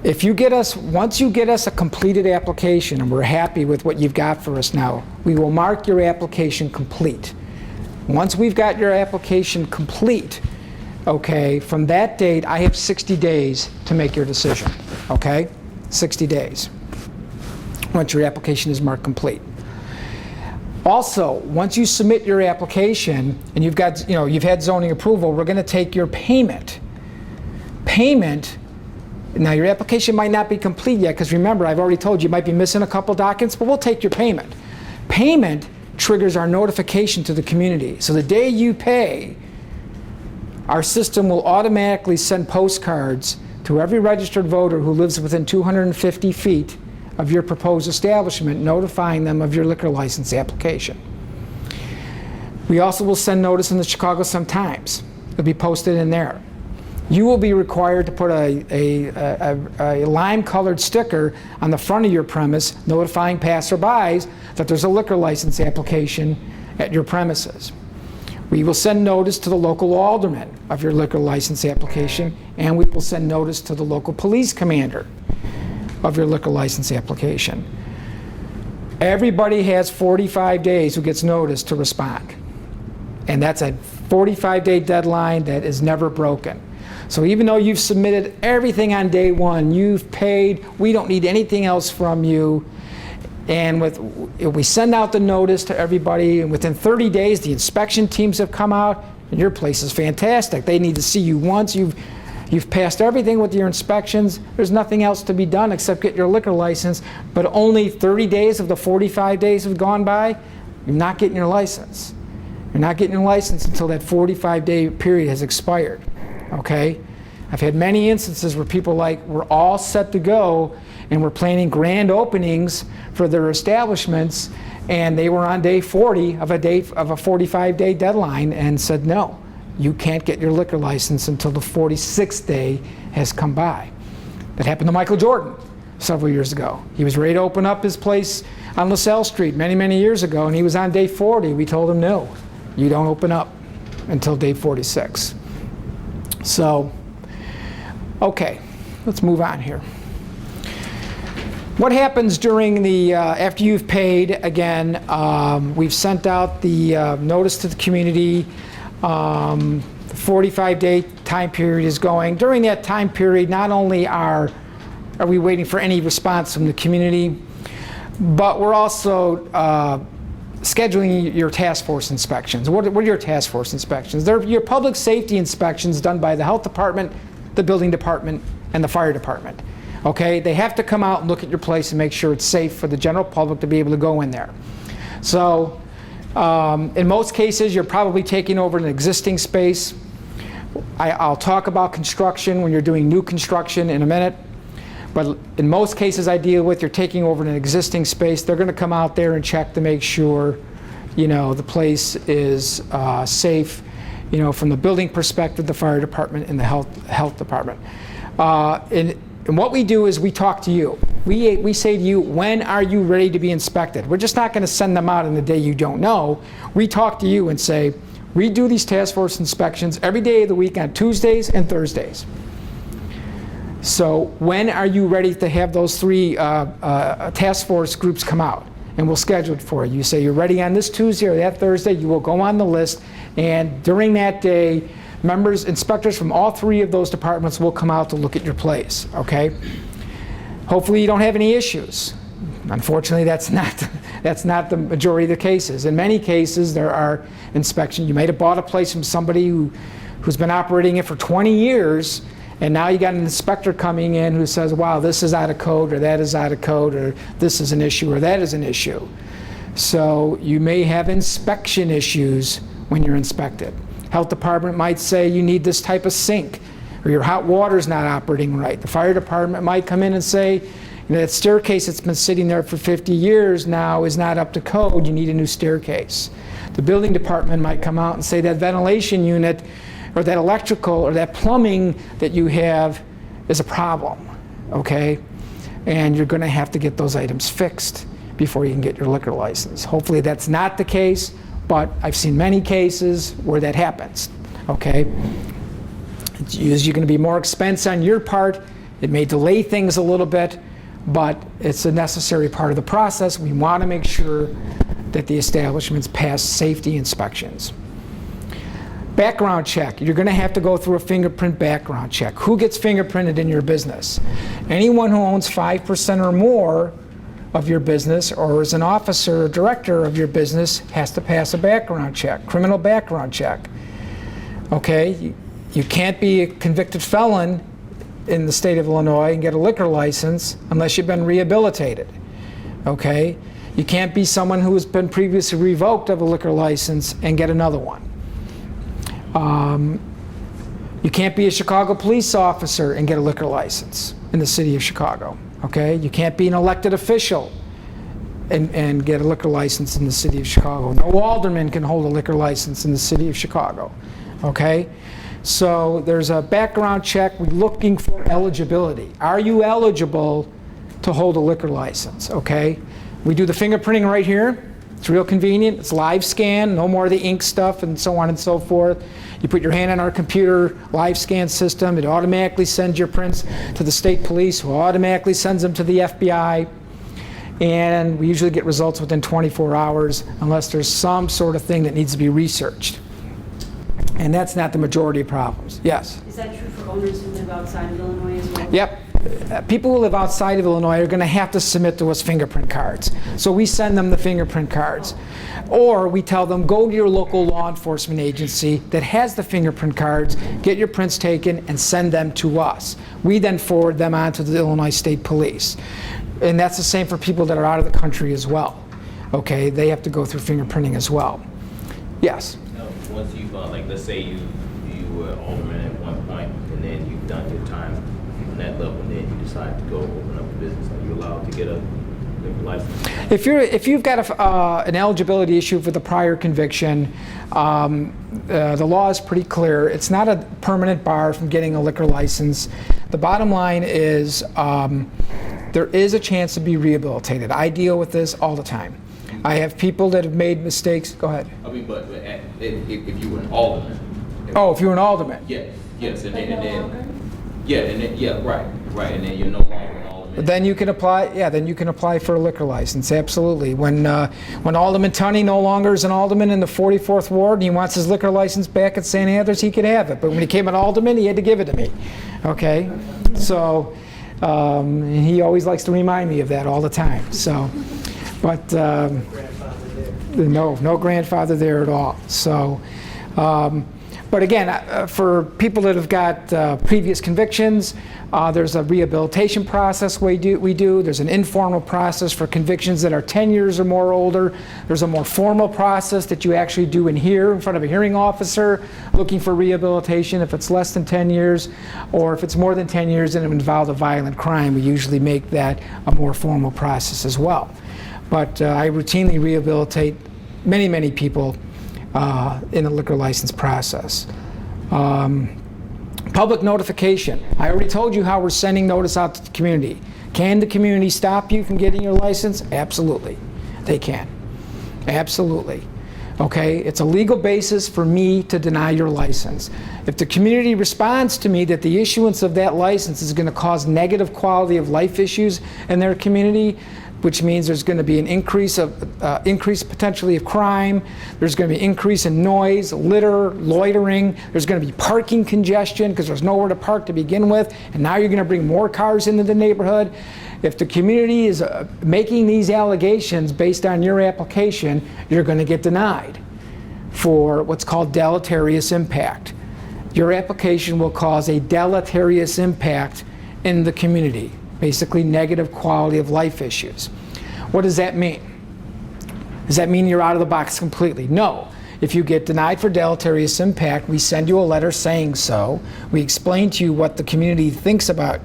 once you get us a completed application and we're happy with what you've got for us now, we will mark your application complete. Once we've got your application complete, okay, from that date, I have 60 days to make your decision, okay? 60 days, once your application is marked complete. Also, once you submit your application and you've had zoning approval, we're gonna take your payment. Now your application might not be complete yet, because remember, I've already told you might be missing a couple documents, but we'll take your payment. Payment triggers our notification to the community. So the day you pay, our system will automatically send postcards to every registered voter who lives within 250 feet of your proposed establishment, notifying them of your liquor license application. We also will send notice in the Chicago Sun-Times. It'll be posted in there. You will be required to put a lime-colored sticker on the front of your premise notifying passerbys that there's a liquor license application at your premises. We will send notice to the local alderman of your liquor license application, and we will send notice to the local police commander of your liquor license application. Everybody has 45 days who gets notice to respond. And that's a 45-day deadline that is never broken. So even though you've submitted everything on day one, you've paid, we don't need anything else from you. And we send out the notice to everybody, and within 30 days, the inspection teams have come out, and your place is fantastic. They need to see you once. You've passed everything with your inspections. There's nothing else to be done except get your liquor license, but only 30 days of the 45 days have gone by, you're not getting your license. You're not getting your license until that 45-day period has expired, okay? I've had many instances where people we're all set to go, and we're planning grand openings for their establishments, and they were on day 40 of a 45-day deadline and said, no, you can't get your liquor license until the 46th day has come by. That happened to Michael Jordan several years ago. He was ready to open up his place on LaSalle Street many, many years ago, and he was on day 40. We told him, no, you don't open up until day 46. So, okay, let's move on here. What happens during the, after you've paid, again, we've sent out the notice to the community. The 45-day time period is going. During that time period, not only are we waiting for any response from the community, but we're also scheduling your task force inspections. What are your task force inspections? They're your public safety inspections done by the health department, the building department, and the fire department. Okay, they have to come out and look at your place and make sure it's safe for the general public to be able to go in there. So, in most cases, you're probably taking over an existing space. I'll talk about construction when you're doing new construction in a minute. But in most cases I deal with, you're taking over an existing space. They're going to come out there and check to make sure, you know, the place is safe, you know, from the building perspective, the fire department, and the health department. And what we do is we talk to you. We say to you, when are you ready to be inspected? We're just not going to send them out on the day you don't know. We talk to you and say, we do these task force inspections every day of the week on Tuesdays and Thursdays. So when are you ready to have those three task force groups come out? And we'll schedule it for you. You say you're ready on this Tuesday or that Thursday, you will go on the list, and during that day, inspectors from all three of those departments will come out to look at your place, okay? Hopefully you don't have any issues. Unfortunately, that's not the majority of the cases. In many cases, there are inspections. You might have bought a place from somebody who's been operating it for 20 years, and now you got an inspector coming in who says, wow, this is out of code, or that is out of code, or this is an issue, or that is an issue. So you may have inspection issues when you're inspected. Health department might say you need this type of sink, or your hot water's not operating right. The fire department might come in and say, you know, that staircase that's been sitting there for 50 years now is not up to code, you need a new staircase. The building department might come out and say that ventilation unit, or that electrical, or that plumbing that you have is a problem, okay? And you're gonna have to get those items fixed before you can get your liquor license. Hopefully that's not the case, but I've seen many cases where that happens, okay? It's usually going to be more expense on your part. It may delay things a little bit, but it's a necessary part of the process. We want to make sure that the establishments pass safety inspections. Background check. You're going to have to go through a fingerprint background check. Who gets fingerprinted in your business? Anyone who owns 5% or more of your business, or is an officer or director of your business, has to pass a background check, criminal background check. Okay, you can't be a convicted felon in the state of Illinois and get a liquor license unless you've been rehabilitated. Okay, you can't be someone who has been previously revoked of a liquor license and get another one. You can't be a Chicago police officer and get a liquor license in the city of Chicago. Okay, you can't be an elected official and get a liquor license in the city of Chicago. No alderman can hold a liquor license in the city of Chicago. Okay, so there's a background check. We're looking for eligibility. Are you eligible to hold a liquor license? Okay, we do the fingerprinting right here. It's real convenient. It's live scan, no more of the ink stuff and so on and so forth. You put your hand on our computer live scan system. It automatically sends your prints to the state police, who automatically sends them to the FBI. And we usually get results within 24 hours unless there's some sort of thing that needs to be researched. And that's not the majority of problems. Yes? Is that true for owners who live outside of Illinois as well? Yep. People who live outside of Illinois are going to have to submit to us fingerprint cards. So we send them the fingerprint cards. Or we tell them, go to your local law enforcement agency that has the fingerprint cards, get your prints taken, and send them to us. We then forward them on to the Illinois State Police. And that's the same for people that are out of the country as well. Okay, they have to go through fingerprinting as well. Yes? Once you've, like, let's say you were alderman at one point, and then you've done your time on that level, and then you decide to go open up a business, are you allowed to get a liquor license? If you've got an eligibility issue for the prior conviction, the law is pretty clear. It's not a permanent bar from getting a liquor license. The bottom line is there is a chance to be rehabilitated. I deal with this all the time. I have people that have made mistakes. Go ahead. I mean, but if you were an alderman. Oh, if you were an alderman. Yes. Yes, and But then, no longer? right, and then you're no longer an alderman. Then you can apply, yeah, then you can apply for a liquor license, absolutely. When Alderman Tunney no longer is an alderman in the 44th Ward and he wants his liquor license back at St. Andrews, he could have it. But when he became an alderman, he had to give it to me, okay? So, he always likes to remind me of that all the time, so. But, Grandfather there. no grandfather there at all, so. But again, for people that have got previous convictions, there's a rehabilitation process we do. There's an informal process for convictions that are 10 years or more older. There's a more formal process that you actually do in here in front of a hearing officer looking for rehabilitation if it's less than 10 years, or if it's more than 10 years and it involved a violent crime, we usually make that a more formal process as well. But I routinely rehabilitate many people in the liquor license process. Public notification. I already told you how we're sending notice out to the community. Can the community stop you from getting your license? Absolutely. They can. Absolutely. Okay? It's a legal basis for me to deny your license. If the community responds to me that the issuance of that license is going to cause negative quality of life issues in their community, which means there's going to be an increase potentially of crime, there's going to be increase in noise, litter, loitering, there's going to be parking congestion because there's nowhere to park to begin with, and now you're going to bring more cars into the neighborhood. If the community is making these allegations based on your application, you're going to get denied for what's called deleterious impact. Your application will cause a deleterious impact in the community. Basically negative quality of life issues. What does that mean? Does that mean you're out of the box completely? No. If you get denied for deleterious impact, we send you a letter saying so. We explain to you what the community thinks about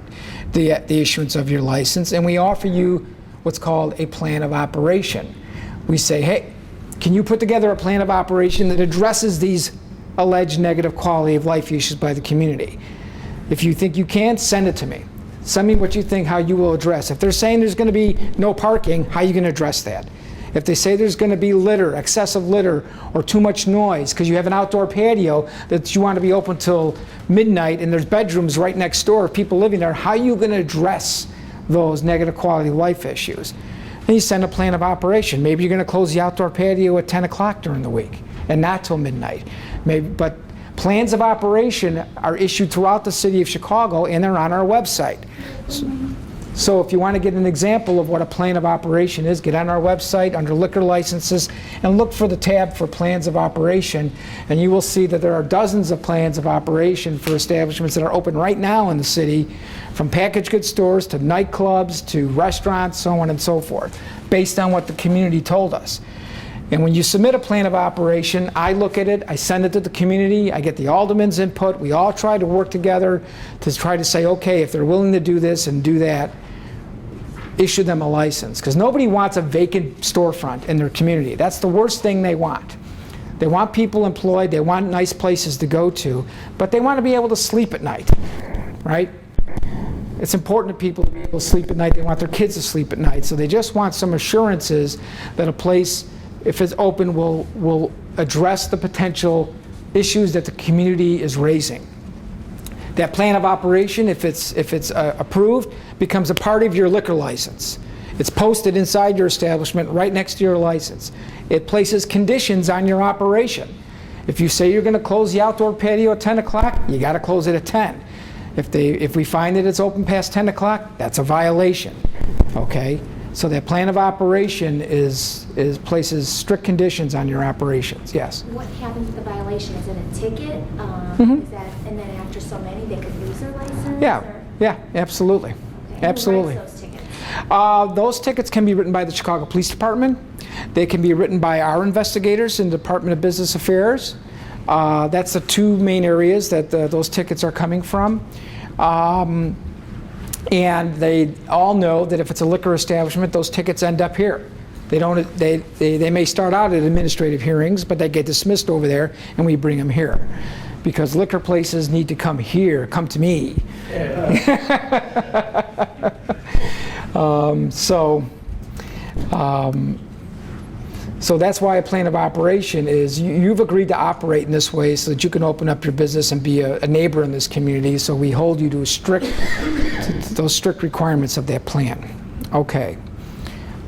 the issuance of your license, and we offer you what's called a plan of operation. We say, hey, can you put together a plan of operation that addresses these alleged negative quality of life issues by the community? If you think you can, send it to me. Send me what you think, how you will address. If they're saying there's going to be no parking, how are you going to address that? If they say there's going to be litter, excessive litter, or too much noise because you have an outdoor patio that you want to be open till midnight and there's bedrooms right next door of people living there, how are you going to address those negative quality of life issues? And you send a plan of operation. Maybe you're going to close the outdoor patio at 10 o'clock during the week and not till midnight. But plans of operation are issued throughout the city of Chicago and they're on our website. So if you want to get an example of what a plan of operation is, get on our website under liquor licenses and look for the tab for plans of operation, and you will see that there are dozens of plans of operation for establishments that are open right now in the city, from packaged goods stores to nightclubs to restaurants, so on and so forth, based on what the community told us. And when you submit a plan of operation, I look at it, I send it to the community, I get the alderman's input, we all try to work together to try to say, okay, if they're willing to do this and do that, issue them a license. Because nobody wants a vacant storefront in their community. That's the worst thing they want. They want people employed, they want nice places to go to, but they want to be able to sleep at night, right? It's important to people to be able to sleep at night, they want their kids to sleep at night, so they just want some assurances that a place, if it's open, will address the potential issues that the community is raising. That plan of operation, if it's approved, becomes a part of your liquor license. It's posted inside your establishment right next to your license. It places conditions on your operation. If you say you're going to close the outdoor patio at 10 o'clock, you got to close it at 10. If we find that it's open past 10 o'clock, that's a violation. Okay? So that plan of operation places strict conditions on your operations. Yes. What happens with the violation? Is it a ticket? Mm-hmm. Is that, and then after so many, they could lose their license? Yeah. Or? Yeah. Absolutely. Okay. Absolutely. Who writes those tickets? Those tickets can be written by the Chicago Police Department. They can be written by our investigators in the Department of Business Affairs. That's the two main areas that those tickets are coming from. And they all know that if it's a liquor establishment, those tickets end up here. They may start out at administrative hearings, but they get dismissed over there, and we bring them here. Because liquor places need to come here, come to me. So that's why a plan of operation is you've agreed to operate in this way so that you can open up your business and be a neighbor in this community. So we hold you to those strict requirements of that plan. Okay.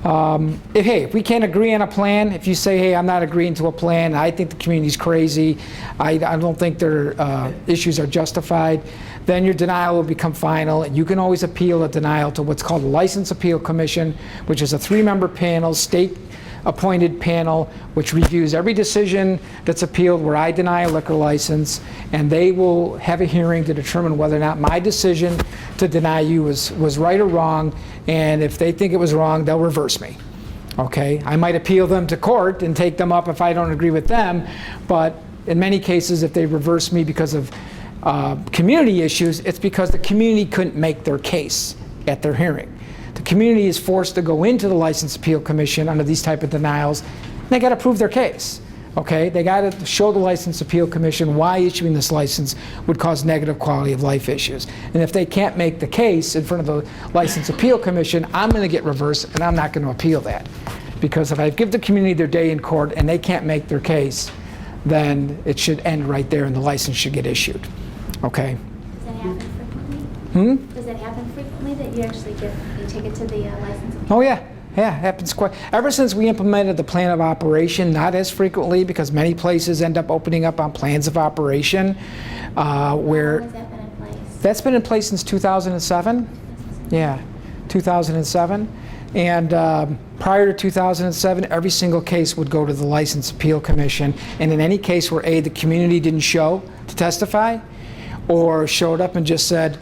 If we can't agree on a plan, if you say, hey, I'm not agreeing to a plan, I think the community's crazy, I don't think their issues are justified, then your denial will become final, and you can always appeal a denial to what's called the License Appeal Commission, which is a 3-member panel, state-appointed panel, which reviews every decision that's appealed where I deny a liquor license, and they will have a hearing to determine whether or not my decision to deny you was right or wrong, and if they think it was wrong, they'll reverse me. Okay? I might appeal them to court and take them up if I don't agree with them, but in many cases, if they reverse me because of community issues, it's because the community couldn't make their case at their hearing. The community is forced to go into the License Appeal Commission under these type of denials, and they got to prove their case. Okay, they got to show the License Appeal Commission why issuing this license would cause negative quality of life issues. And if they can't make the case in front of the License Appeal Commission, I'm going to get reversed, and I'm not going to appeal that. Because if I give the community their day in court and they can't make their case, then it should end right there and the license should get issued. Okay? Does that happen frequently? Does that happen frequently that you actually take it to the license? Oh yeah, it happens quite. Ever since we implemented the plan of operation, not as frequently because many places end up opening up on plans of operation where. How long has that been in place? That's been in place since 2007. Yeah, 2007. And prior to 2007, every single case would go to the License Appeal Commission. And in any case where the community didn't show to testify or showed up and just said,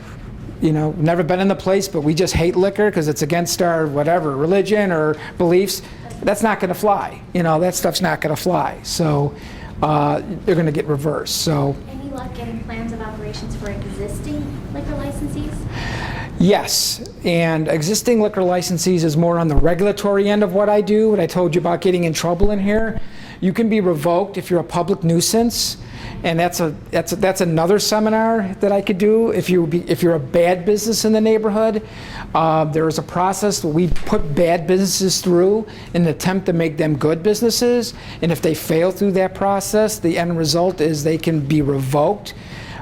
you know, never been in the place, but we just hate liquor because it's against our whatever, religion or beliefs, that's not going to fly. You know, that stuff's not going to fly. So they're going to get reversed. So. Any luck getting plans of operations for existing liquor licensees? Yes, and existing liquor licensees is more on the regulatory end of what I do, what I told you about getting in trouble in here. You can be revoked if you're a public nuisance, and that's another seminar that I could do if you're a bad business in the neighborhood. There is a process that we put bad businesses through in an attempt to make them good businesses, and if they fail through that process, the end result is they can be revoked.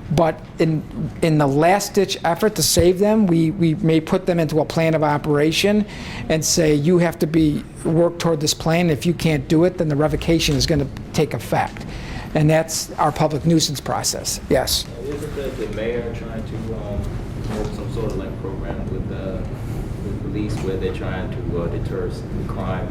But in the last-ditch effort to save them, we may put them into a plan of operation and say, you have to work toward this plan. If you can't do it, then the revocation is going to take effect. And that's our public nuisance process. Yes? Isn't the mayor trying to promote some sort of like program with police where they're trying to deter crime,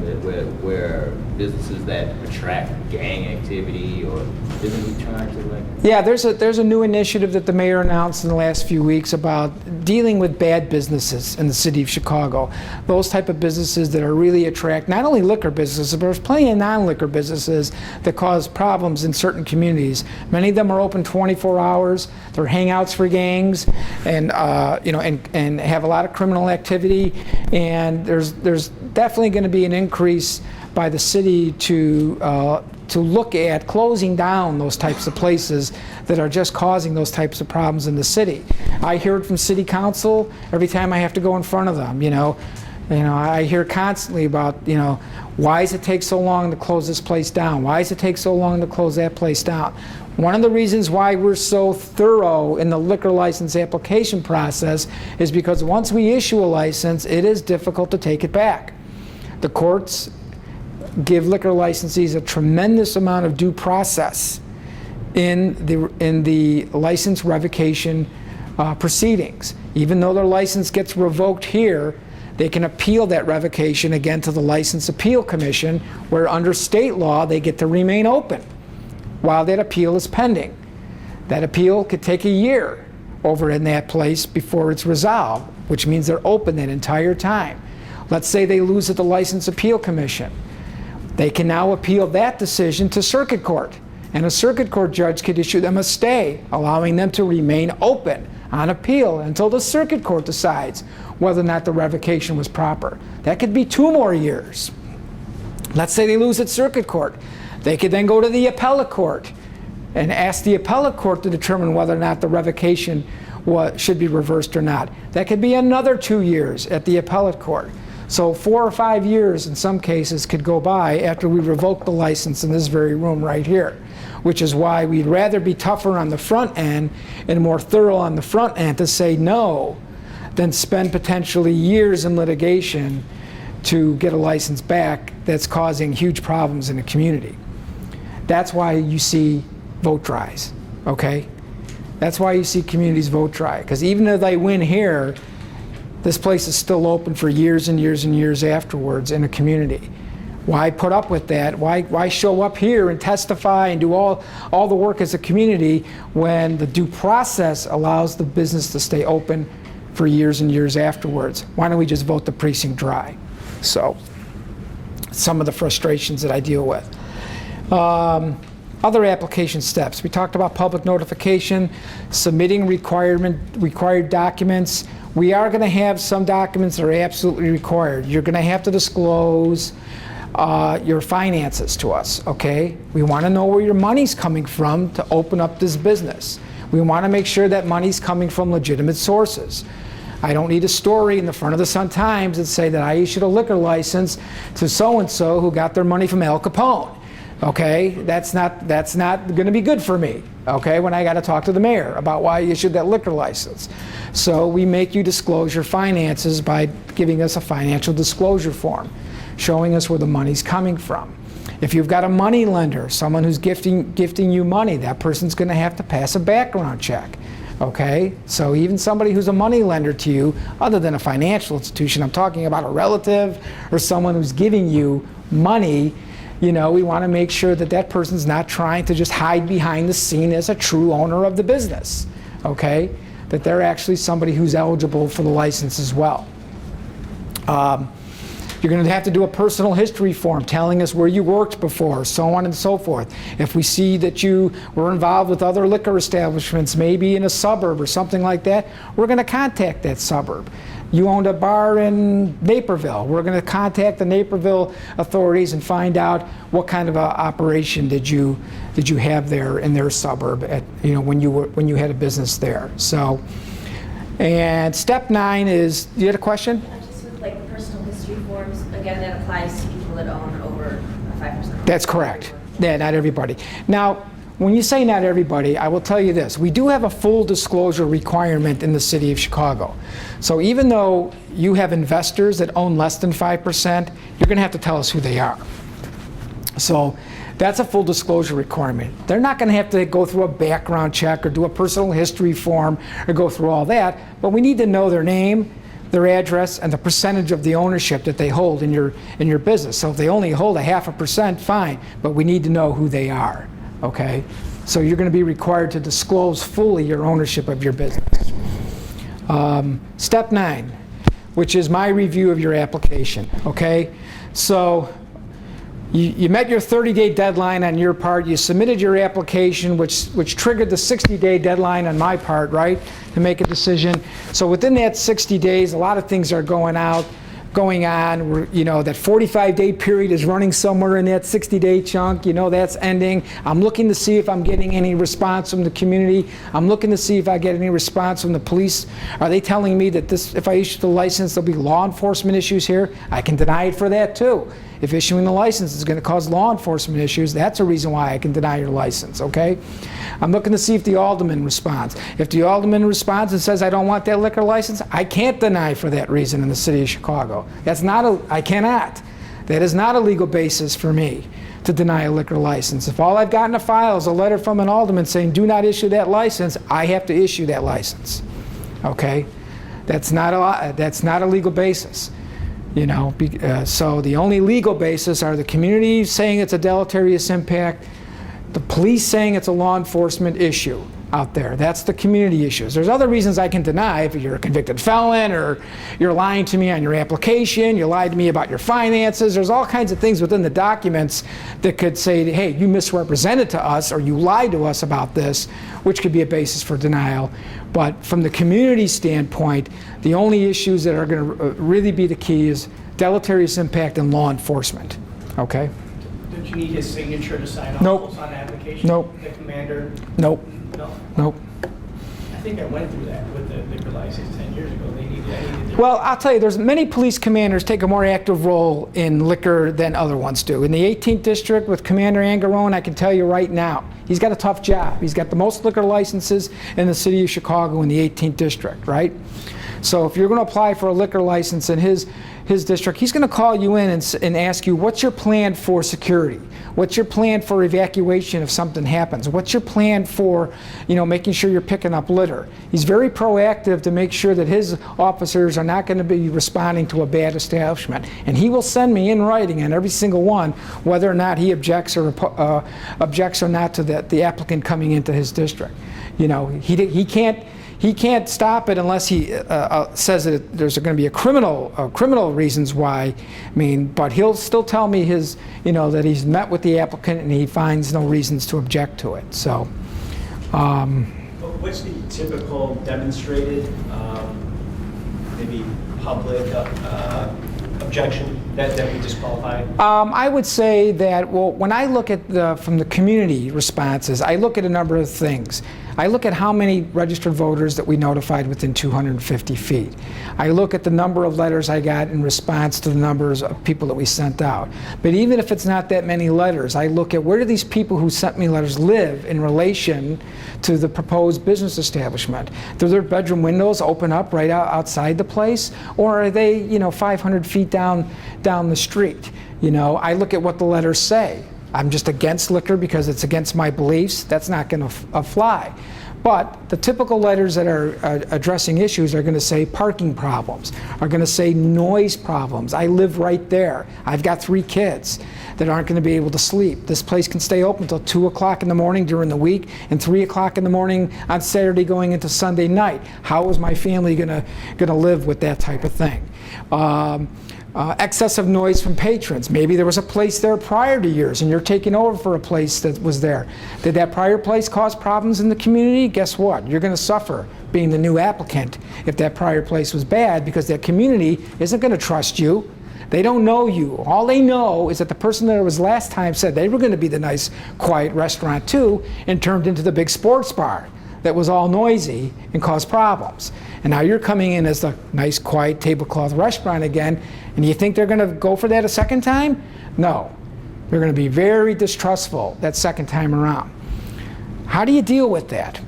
where businesses that attract gang activity, or isn't he trying to like? Yeah, there's a new initiative that the mayor announced in the last few weeks about dealing with bad businesses in the city of Chicago. Those type of businesses that are really attract not only liquor businesses, but there's plenty of non-liquor businesses that cause problems in certain communities. Many of them are open 24 hours. They're hangouts for gangs, and and have a lot of criminal activity. And there's definitely going to be an increase by the city to look at closing down those types of places that are just causing those types of problems in the city. I hear it from city council every time I have to go in front of them. I hear constantly about, why does it take so long to close this place down? Why does it take so long to close that place down? One of the reasons why we're so thorough in the liquor license application process is because once we issue a license, it is difficult to take it back. The courts give liquor licensees a tremendous amount of due process in the license revocation proceedings. Even though their license gets revoked here, they can appeal that revocation again to the License Appeal Commission, where under state law they get to remain open while that appeal is pending. That appeal could take a year over in that place before it's resolved, which means they're open that entire time. Let's say they lose at the License Appeal Commission. They can now appeal that decision to circuit court, and a circuit court judge could issue them a stay, allowing them to remain open on appeal until the circuit court decides whether or not the revocation was proper. That could be 2 more years. Let's say they lose at circuit court. They could then go to the appellate court and ask the appellate court to determine whether or not the revocation should be reversed or not. That could be another 2 years at the appellate court. So 4 or 5 years in some cases could go by after we revoke the license in this very room right here, which is why we'd rather be tougher on the front end and more thorough on the front end to say no than spend potentially years in litigation to get a license back that's causing huge problems in the community. That's why you see vote dries, okay? That's why you see communities vote dry, because even if they win here, this place is still open for years and years and years afterwards in a community. Why put up with that? Why show up here and testify and do all the work as a community when the due process allows the business to stay open for years and years afterwards? Why don't we just vote the precinct dry? So, some of the frustrations that I deal with. Other application steps. We talked about public notification, submitting required documents. We are going to have some documents that are absolutely required. You're going to have to disclose your finances to us, okay? We want to know where your money's coming from to open up this business. We want to make sure that money's coming from legitimate sources. I don't need a story in the front of the Sun-Times that say that I issued a liquor license to so-and-so who got their money from Al Capone. Okay, that's not going to be good for me, okay, when I got to talk to the mayor about why you issued that liquor license. So we make you disclose your finances by giving us a financial disclosure form, showing us where the money's coming from. If you've got a money lender, someone who's gifting you money, that person's going to have to pass a background check. Okay, so even somebody who's a money lender to you, other than a financial institution, I'm talking about a relative or someone who's giving you money. You know, we want to make sure that that person's not trying to just hide behind the scene as a true owner of the business, okay? That they're actually somebody who's eligible for the license as well. You're going to have to do a personal history form telling us where you worked before, so on and so forth. If we see that you were involved with other liquor establishments, maybe in a suburb or something like that, we're going to contact that suburb. You owned a bar in Naperville. We're going to contact the Naperville authorities and find out what kind of a operation did you have there in their suburb at, you know, when you had a business there. So, and step 9 is, you had a question? Just with like the personal history forms, again, that applies to people that own over 5%. That's correct. Yeah, not everybody. Now, when you say not everybody, I will tell you this. We do have a full disclosure requirement in the city of Chicago. So even though you have investors that own less than 5%, you're going to have to tell us who they are. So that's a full disclosure requirement. They're not going to have to go through a background check or do a personal history form or go through all that, but we need to know their name, their address, and the percentage of the ownership that they hold in your business. So if they only hold 0.5%, fine, but we need to know who they are. Okay, so you're going to be required to disclose fully your ownership of your business. Step 9, which is my review of your application. Okay, so you met your 30-day deadline on your part. You submitted your application, which triggered the 60-day deadline on my part, right, to make a decision. So within that 60 days, a lot of things are going on. You know, that 45-day period is running somewhere in that 60-day chunk. You know, that's ending. I'm looking to see if I'm getting any response from the community. I'm looking to see if I get any response from the police. Are they telling me that if I issue the license, there'll be law enforcement issues here? I can deny it for that too. If issuing the license is going to cause law enforcement issues, that's a reason why I can deny your license, okay? I'm looking to see if the alderman responds. If the alderman responds and says I don't want that liquor license, I can't deny for that reason in the city of Chicago. I cannot. That is not a legal basis for me to deny a liquor license. If all I've got in the file is a letter from an alderman saying do not issue that license, I have to issue that license, okay? That's not a legal basis. You know, so the only legal basis are the community saying it's a deleterious impact, the police saying it's a law enforcement issue out there. That's the community issues. There's other reasons I can deny if you're a convicted felon or you're lying to me on your application, you lied to me about your finances. There's all kinds of things within the documents that could say, hey, you misrepresented to us or you lied to us about this, which could be a basis for denial. But from the community standpoint, the only issues that are going to really be the key is deleterious impact and law enforcement. Okay? Don't you need his signature to sign off Nope. on the application? Nope. The commander? Nope. No. Nope. I think I went through that with the liquor license 10 years ago. They need Well, I'll tell you, there's many police commanders take a more active role in liquor than other ones do. In the 18th district with Commander Angarone, I can tell you right now, he's got a tough job. He's got the most liquor licenses in the city of Chicago in the 18th district, right? So if you're going to apply for a liquor license in his district, he's going to call you in and ask you, what's your plan for security? What's your plan for evacuation if something happens? What's your plan for, making sure you're picking up litter? He's very proactive to make sure that his officers are not going to be responding to a bad establishment. And he will send me in writing on every single one whether or not he objects or not to the applicant coming into his district. He can't stop it unless he says that there's going to be criminal reasons why. But he'll still tell me that he's met with the applicant and he finds no reasons to object to it. So, what's the typical demonstrated, maybe public objection that would disqualify? I would say that, when I look at from the community responses, I look at a number of things. I look at how many registered voters that we notified within 250 feet. I look at the number of letters I got in response to the numbers of people that we sent out. But even if it's not that many letters, I look at where do these people who sent me letters live in relation to the proposed business establishment. Do their bedroom windows open up right outside the place? Or are they, 500 feet down the street? I look at what the letters say. I'm just against liquor because it's against my beliefs. That's not going to fly. But the typical letters that are addressing issues are going to say parking problems, are going to say noise problems. I live right there. I've got 3 kids that aren't going to be able to sleep. This place can stay open until 2 o'clock in the morning during the week and 3 o'clock in the morning on Saturday going into Sunday night. How is my family going to live with that type of thing? Excessive noise from patrons. Maybe there was a place there prior to yours and you're taking over for a place that was there. Did that prior place cause problems in the community? Guess what? You're going to suffer being the new applicant if that prior place was bad, because that community isn't going to trust you. They don't know you. All they know is that the person that was last time said they were going to be the nice, quiet restaurant too, and turned into the big sports bar that was all noisy and caused problems. And now you're coming in as the nice, quiet tablecloth restaurant again, and you think they're going to go for that a second time? No. They're going to be very distrustful that second time around. How do you deal with that?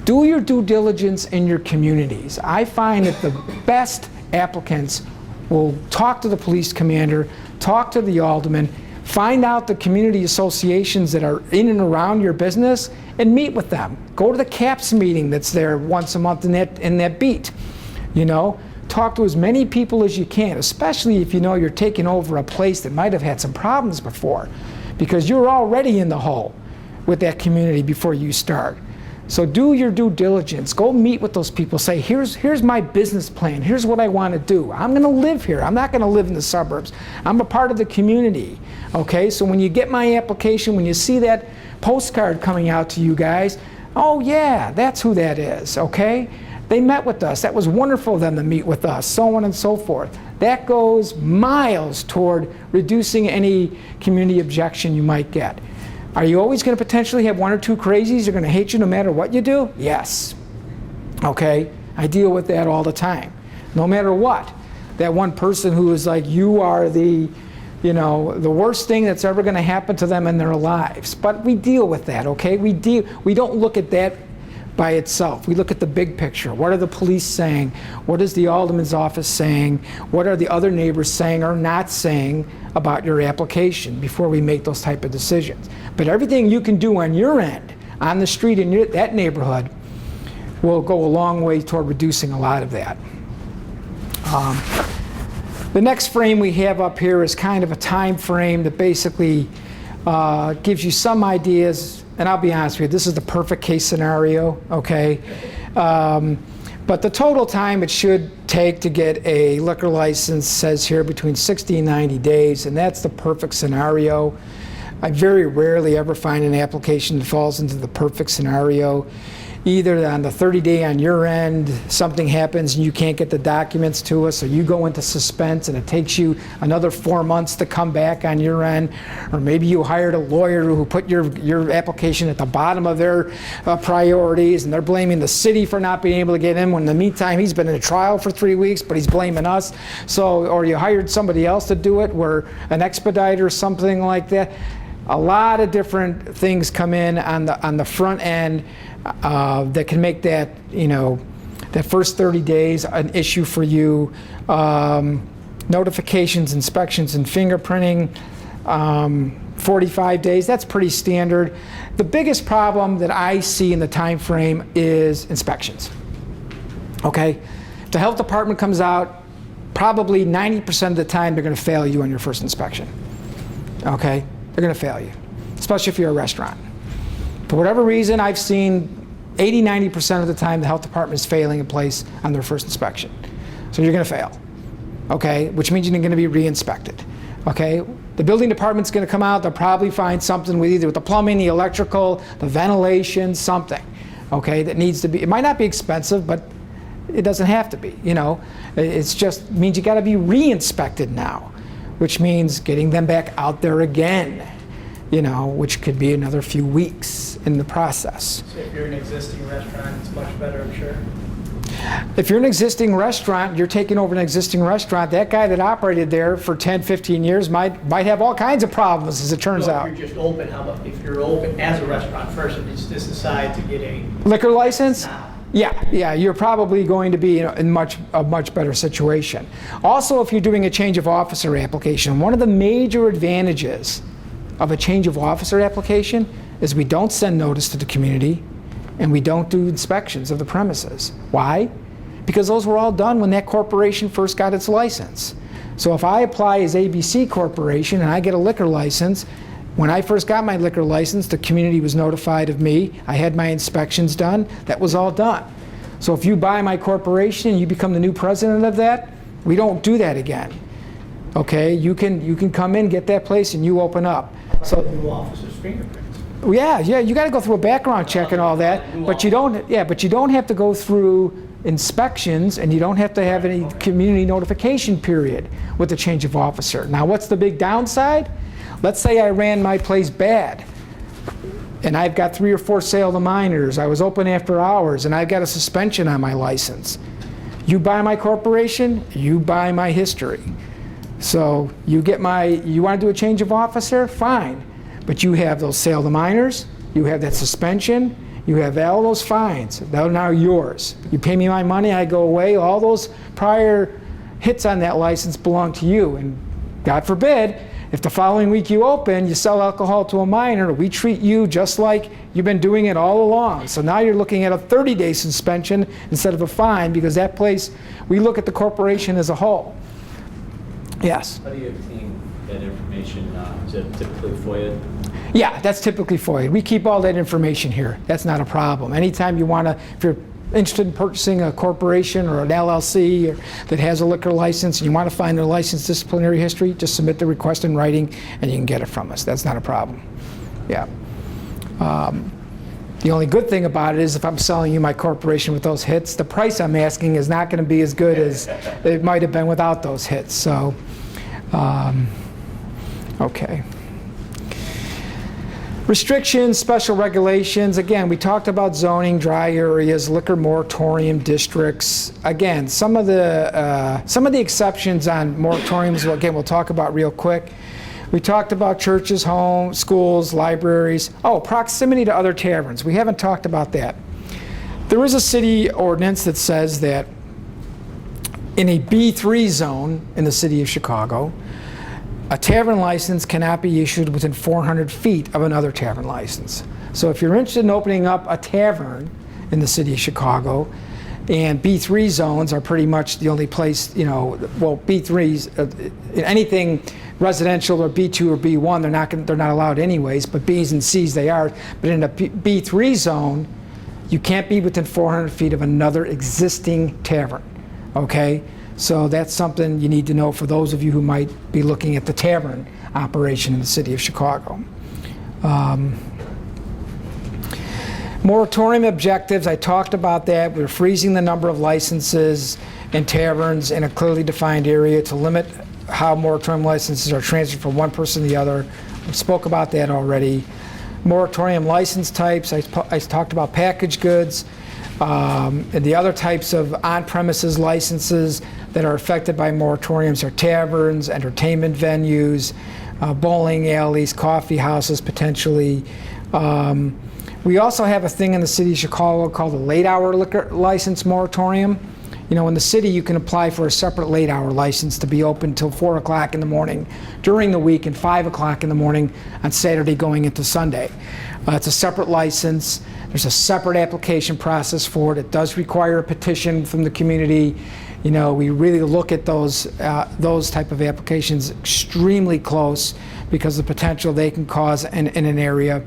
Do your due diligence in your communities. I find that the best applicants will talk to the police commander, talk to the alderman, find out the community associations that are in and around your business, and meet with them. Go to the CAPS meeting that's there once a month in that beat. Talk to as many people as you can, especially if you're taking over a place that might have had some problems before, because you're already in the hole with that community before you start. So do your due diligence. Go meet with those people. Say, here's my business plan. Here's what I want to do. I'm going to live here. I'm not going to live in the suburbs. I'm a part of the community. Okay, so when you get my application, when you see that postcard coming out to you guys, oh yeah, that's who that is, okay? They met with us. That was wonderful of them to meet with us, so on and so forth. That goes miles toward reducing any community objection you might get. Are you always going to potentially have 1 or 2 crazies who are going to hate you no matter what you do? Yes. Okay? I deal with that all the time. No matter what. That one person who is like, you are the worst thing that's ever going to happen to them in their lives. But we deal with that, okay? We don't look at that by itself. We look at the big picture. What are the police saying? What is the alderman's office saying? What are the other neighbors saying or not saying about your application before we make those type of decisions? But everything you can do on your end, on the street in that neighborhood, will go a long way toward reducing a lot of that. The next frame we have up here is kind of a time frame that basically gives you some ideas. And I'll be honest with you, this is the perfect case scenario, okay? But the total time it should take to get a liquor license says here between 60 and 90 days, and that's the perfect scenario. I very rarely ever find an application that falls into the perfect scenario. either on the 30-day on your end, something happens and you can't get the documents to us, or you go into suspense and it takes you another 4 months to come back on your end, or maybe you hired a lawyer who put your application at the bottom of their priorities, and they're blaming the city for not being able to get in, when in the meantime he's been in a trial for 3 weeks, but he's blaming us. So, or you hired somebody else to do it, where an expediter or something like that. A lot of different things come in on the front end that can make that, that first 30 days an issue for you. Notifications, inspections, and fingerprinting, 45 days, that's pretty standard. The biggest problem that I see in the time frame is inspections. Okay? If the health department comes out, probably 90% of the time they're going to fail you on your first inspection. Okay? They're going to fail you, especially if you're a restaurant. For whatever reason, I've seen 80-90% of the time the health department is failing a place on their first inspection. So you're going to fail, okay? Which means you're going to be re-inspected, okay? The building department's going to come out, they'll probably find something with either with the plumbing, the electrical, the ventilation, something, okay, that needs to be, it might not be expensive, but it doesn't have to be, It's just means you got to be re-inspected now, which means getting them back out there again, which could be another few weeks in the process. So if you're an existing restaurant, it's much better, I'm sure. If you're an existing restaurant, you're taking over an existing restaurant, that guy that operated there for 10, 15 years might have all kinds of problems, as it turns out. If you're just open, how about if you're open as a restaurant first and just decide to get a Liquor license? now? Yeah, you're probably going to be in a much better situation. Also, if you're doing a change of officer application, one of the major advantages of a change of officer application is we don't send notice to the community and we don't do inspections of the premises. Why? Because those were all done when that corporation first got its license. So if I apply as ABC Corporation and I get a liquor license, when I first got my liquor license, the community was notified of me. I had my inspections done. That was all done. So if you buy my corporation and you become the new president of that, we don't do that again. Okay, you can come in, get that place, and you open up. So new officer's fingerprints. Yeah, you got to go through a background check and all that, but you don't have to go through inspections, and you don't have to have any community notification period with the change of officer. Now, what's the big downside? Let's say I ran my place bad, and I've got 3 or 4 sale to minors, I was open after hours, and I've got a suspension on my license. You buy my corporation, you buy my history. So you want to do a change of officer? Fine. But you have those sale to minors, you have that suspension, you have all those fines. They're now yours. You pay me my money, I go away. All those prior hits on that license belong to you. And God forbid, if the following week you open, you sell alcohol to a minor, we treat you just like you've been doing it all along. So now you're looking at a 30-day suspension instead of a fine, because that place, we look at the corporation as a whole. Yes? How do you obtain that information? Is it typically FOIA? Yeah, that's typically FOIA. We keep all that information here. That's not a problem. Anytime you want to, if you're interested in purchasing a corporation or an LLC that has a liquor license and you want to find their license disciplinary history, just submit the request in writing and you can get it from us. That's not a problem. Yeah. The only good thing about it is if I'm selling you my corporation with those hits, the price I'm asking is not going to be as good as it might have been without those hits. So, okay. Restrictions, special regulations. Again, we talked about zoning, dry areas, liquor moratorium districts. Again, some of the exceptions on moratoriums, again, we'll talk about real quick. We talked about churches, homes, schools, libraries. Oh, proximity to other taverns. We haven't talked about that. There is a city ordinance that says that in a B3 zone in the city of Chicago, a tavern license cannot be issued within 400 feet of another tavern license. So if you're interested in opening up a tavern in the city of Chicago, and B3 zones are pretty much the only place, well, B3s, anything residential or B2 or B1, they're not allowed anyways, but Bs and Cs they are. But in a B3 zone, you can't be within 400 feet of another existing tavern, okay? So that's something you need to know for those of you who might be looking at the tavern operation in the city of Chicago. Moratorium objectives, I talked about that. We're freezing the number of licenses and taverns in a clearly defined area to limit how moratorium licenses are transferred from one person to the other. I spoke about that already. Moratorium license types, I talked about packaged goods, and the other types of on-premises licenses that are affected by moratoriums are taverns, entertainment venues, bowling alleys, coffee houses potentially. We also have a thing in the city of Chicago called a late-hour liquor license moratorium. You know, in the city, you can apply for a separate late-hour license to be open till 4 o'clock in the morning during the week and 5 o'clock in the morning on Saturday going into Sunday. It's a separate license. There's a separate application process for it. It does require a petition from the community. You know, we really look at those type of applications extremely close because of the potential they can cause in an area.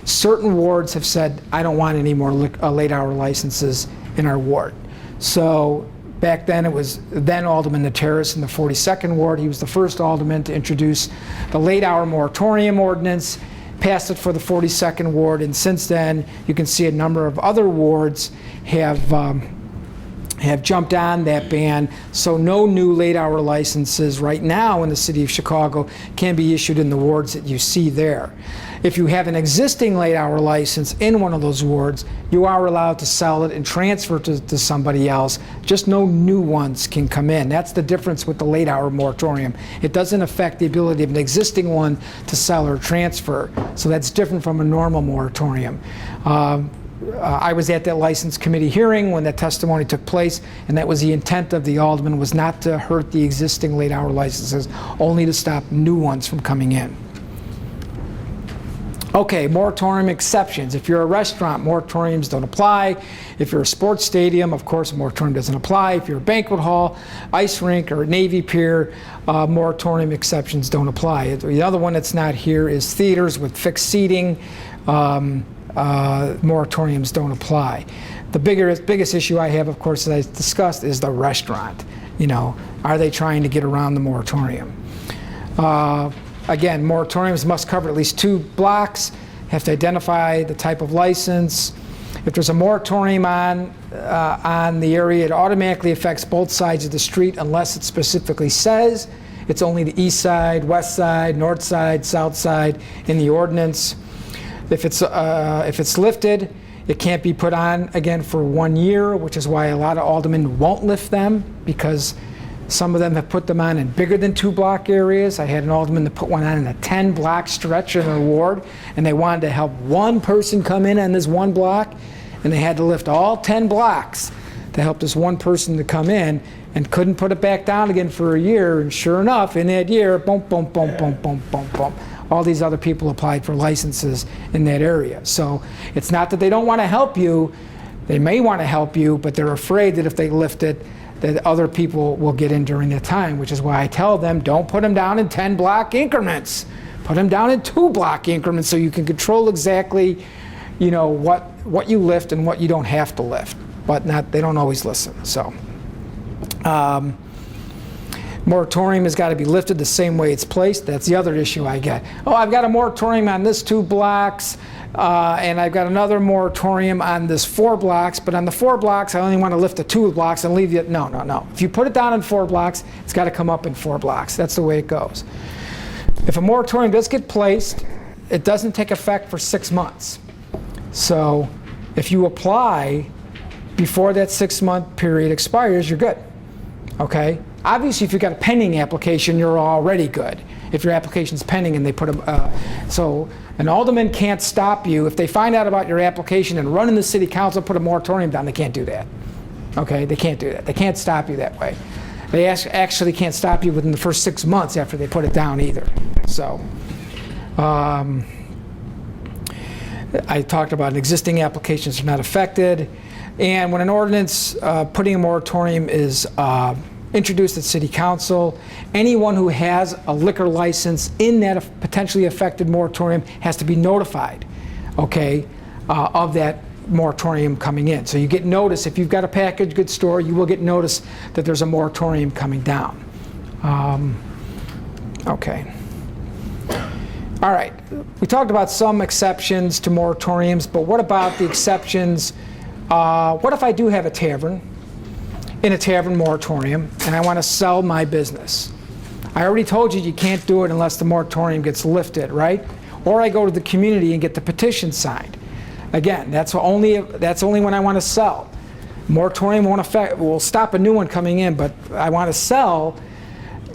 Certain wards have said, I don't want any more late-hour licenses in our ward. So back then it was then Alderman Nateris in the 42nd Ward. He was the first alderman to introduce the late-hour moratorium ordinance, passed it for the 42nd Ward, and since then you can see a number of other wards have jumped on that ban, so no new late-hour licenses right now in the city of Chicago can be issued in the wards that you see there. If you have an existing late-hour license in one of those wards, you are allowed to sell it and transfer it to somebody else, just no new ones can come in. That's the difference with the late-hour moratorium. It doesn't affect the ability of an existing one to sell or transfer, so that's different from a normal moratorium. I was at that license committee hearing when that testimony took place, and that was the intent of the alderman, was not to hurt the existing late-hour licenses, only to stop new ones from coming in. Okay, moratorium exceptions. If you're a restaurant, moratoriums don't apply. If you're a sports stadium, of course, a moratorium doesn't apply. If you're a banquet hall, ice rink, or a Navy pier, moratorium exceptions don't apply. The other one that's not here is theaters with fixed seating. Moratoriums don't apply. The biggest issue I have, of course, as I discussed, is the restaurant. You know, are they trying to get around the moratorium? Again, moratoriums must cover at least 2 blocks, have to identify the type of license. If there's a moratorium on the area, it automatically affects both sides of the street unless it specifically says. It's only the east side, west side, north side, south side in the ordinance. If it's lifted, it can't be put on again for 1 year, which is why a lot of aldermen won't lift them, because some of them have put them on in bigger than 2 block areas. I had an alderman that put one on in a 10 block stretch in a ward, and they wanted to help one person come in on this 1 block, and they had to lift all 10 blocks to help this one person to come in, and couldn't put it back down again for a year. And sure enough, in that year, boom, boom, boom, boom, boom, boom, boom, all these other people applied for licenses in that area. So it's not that they don't want to help you. They may want to help you, but they're afraid that if they lift it, that other people will get in during that time, which is why I tell them, don't put them down in 10 block increments. Put them down in 2 block increments so you can control exactly, you know, what you lift and what you don't have to lift. But they don't always listen. So moratorium has got to be lifted the same way it's placed. That's the other issue I get. Oh, I've got a moratorium on this 2 blocks, and I've got another moratorium on this 4 blocks, but on the 4 blocks, I only want to lift the 2 blocks and leave it. No, no, no. If you put it down in 4 blocks, it's got to come up in 4 blocks. That's the way it goes. If a moratorium does get placed, it doesn't take effect for 6 months. So if you apply before that 6-month period expires, you're good. Okay? Obviously, if you've got a pending application, you're already good. If your application's pending and they put so an alderman can't stop you. If they find out about your application and run in the city council, put a moratorium down, they can't do that. Okay? They can't do that. They can't stop you that way. They actually can't stop you within the first 6 months after they put it down either. So I talked about existing applications are not affected. And when an ordinance putting a moratorium is introduced at City Council, anyone who has a liquor license in that potentially affected moratorium has to be notified, okay, of that moratorium coming in. So you get notice. If you've got a packaged goods store, you will get notice that there's a moratorium coming down. Okay. All right, we talked about some exceptions to moratoriums, but what about the exceptions? What if I do have a tavern in a tavern moratorium and I want to sell my business? I already told you can't do it unless the moratorium gets lifted, right? Or I go to the community and get the petition signed. Again, that's only when I want to sell. Moratorium will stop a new one coming in, but I want to sell,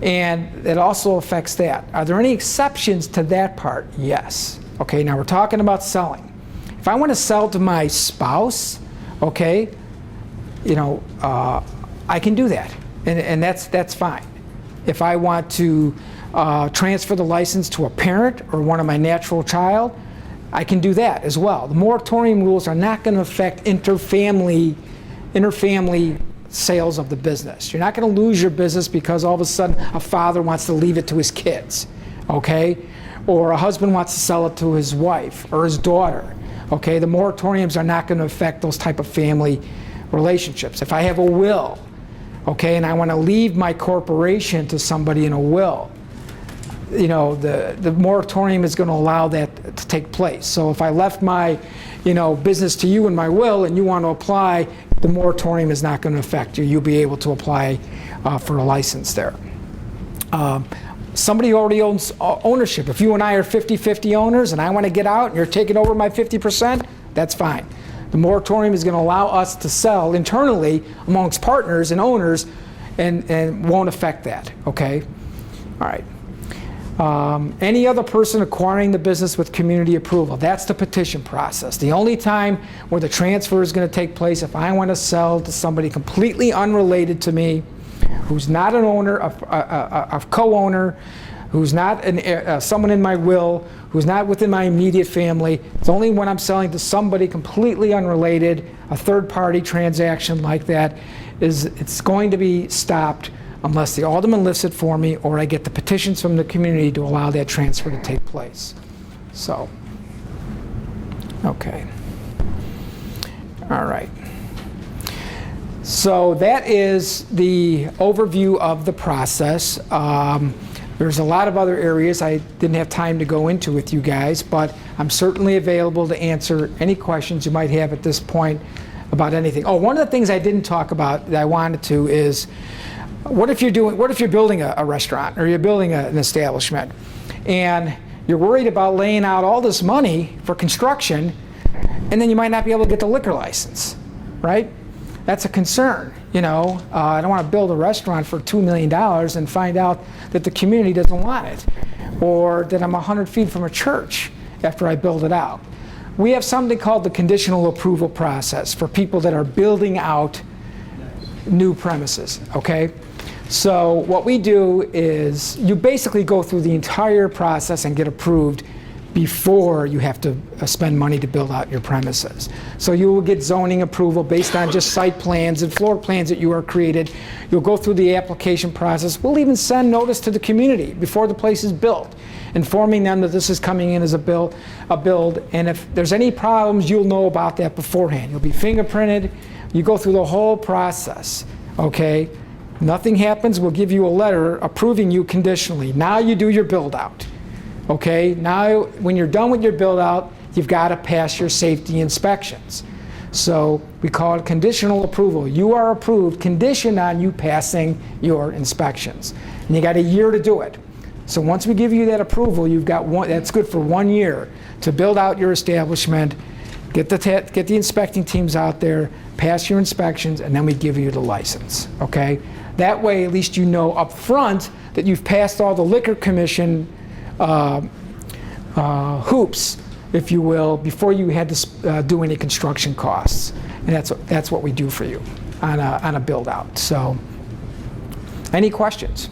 and it also affects that. Are there any exceptions to that part? Yes. Okay, now we're talking about selling. If I want to sell to my spouse, okay, I can do that, and that's fine. If I want to transfer the license to a parent or one of my natural child, I can do that as well. The moratorium rules are not going to affect interfamily sales of the business. You're not going to lose your business because all of a sudden a father wants to leave it to his kids, okay? Or a husband wants to sell it to his wife or his daughter, okay? The moratoriums are not going to affect those type of family relationships. If I have a will, okay, and I want to leave my corporation to somebody in a will, the moratorium is going to allow that to take place. So if I left my, business to you in my will and you want to apply, the moratorium is not going to affect you. You'll be able to apply for a license there. Somebody who already owns ownership. If you and I are 50-50 owners and I want to get out and you're taking over my 50%, that's fine. The moratorium is going to allow us to sell internally amongst partners and owners and won't affect that, okay? All right. Any other person acquiring the business with community approval. That's the petition process. The only time where the transfer is going to take place if I want to sell to somebody completely unrelated to me, who's not an owner, a co-owner, who's not someone in my will, who's not within my immediate family. It's only when I'm selling to somebody completely unrelated, a third-party transaction like that, it's going to be stopped unless the alderman lifts it for me or I get the petitions from the community to allow that transfer to take place. So, okay. All right. So that is the overview of the process. There's a lot of other areas I didn't have time to go into with you guys, but I'm certainly available to answer any questions you might have at this point about anything. Oh, one of the things I didn't talk about that I wanted to is, what if you're building a restaurant or you're building an establishment and you're worried about laying out all this money for construction and then you might not be able to get the liquor license, right? That's a concern, I don't want to build a restaurant for $2 million and find out that the community doesn't want it, or that I'm 100 feet from a church after I build it out. We have something called the conditional approval process for people that are building out new premises, okay? So what we do is you basically go through the entire process and get approved before you have to spend money to build out your premises. So you will get zoning approval based on just site plans and floor plans that you are created. You'll go through the application process. We'll even send notice to the community before the place is built, informing them that this is coming in as a build, and if there's any problems, you'll know about that beforehand. You'll be fingerprinted. You go through the whole process, okay? Nothing happens, we'll give you a letter approving you conditionally. Now you do your build out. Okay, now when you're done with your build out, you've got to pass your safety inspections. So we call it conditional approval. You are approved conditioned on you passing your inspections. And you got a year to do it. So once we give you that approval, you've got that's good for 1 year to build out your establishment, get the inspecting teams out there, pass your inspections, and then we give you the license, okay? That way, at least you know up front that you've passed all the liquor commission hoops, if you will, before you had to do any construction costs. And that's what we do for you on a build out. So, any questions?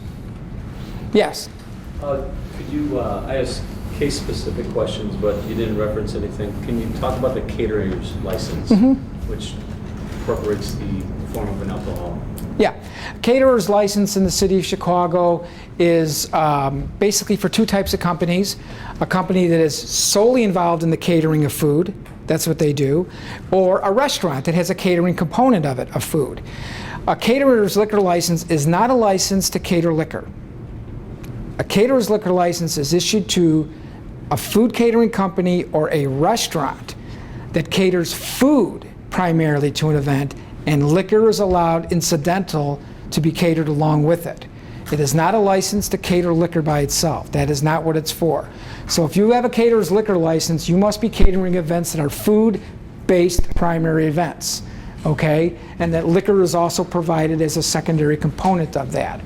Yes? Could you, I asked case-specific questions, but you didn't reference anything. Can you talk about the caterer's license, which incorporates the form of an alcohol? Yeah. Caterer's license in the city of Chicago is basically for two types of companies. A company that is solely involved in the catering of food, that's what they do, or a restaurant that has a catering component of food. A caterer's liquor license is not a license to cater liquor. A caterer's liquor license is issued to a food catering company or a restaurant that caters food primarily to an event, and liquor is allowed incidental to be catered along with it. It is not a license to cater liquor by itself. That is not what it's for. So if you have a caterer's liquor license, you must be catering events that are food-based primary events, okay? And that liquor is also provided as a secondary component of that.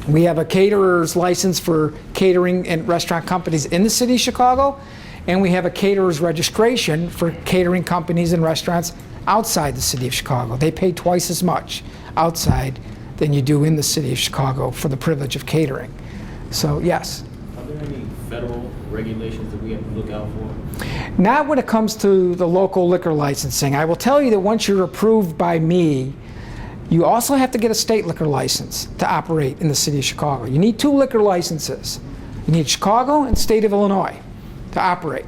We have a caterer's license for catering and restaurant companies in the city of Chicago, and we have a caterer's registration for catering companies and restaurants outside the city of Chicago. They pay twice as much outside than you do in the city of Chicago for the privilege of catering. So yes. Are there any federal regulations that we have to look out for? Not when it comes to the local liquor licensing. I will tell you that once you're approved by me, you also have to get a state liquor license to operate in the city of Chicago. You need 2 liquor licenses. You need Chicago and state of Illinois to operate.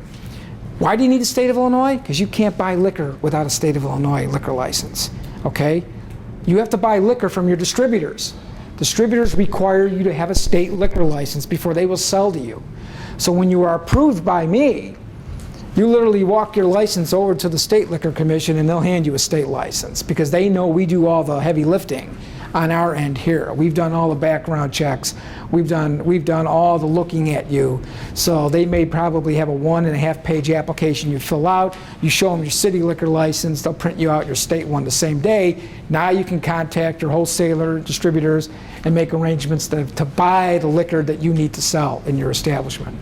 Why do you need the state of Illinois? Because you can't buy liquor without a state of Illinois liquor license, okay? You have to buy liquor from your distributors. Distributors require you to have a state liquor license before they will sell to you. So when you are approved by me, you literally walk your license over to the State Liquor Commission and they'll hand you a state license because they know we do all the heavy lifting on our end here. We've done all the background checks. We've done all the looking at you. So they may probably have a 1.5-page application you fill out. You show them your city liquor license. They'll print you out your state one the same day. Now you can contact your wholesaler, distributors, and make arrangements to buy the liquor that you need to sell in your establishment.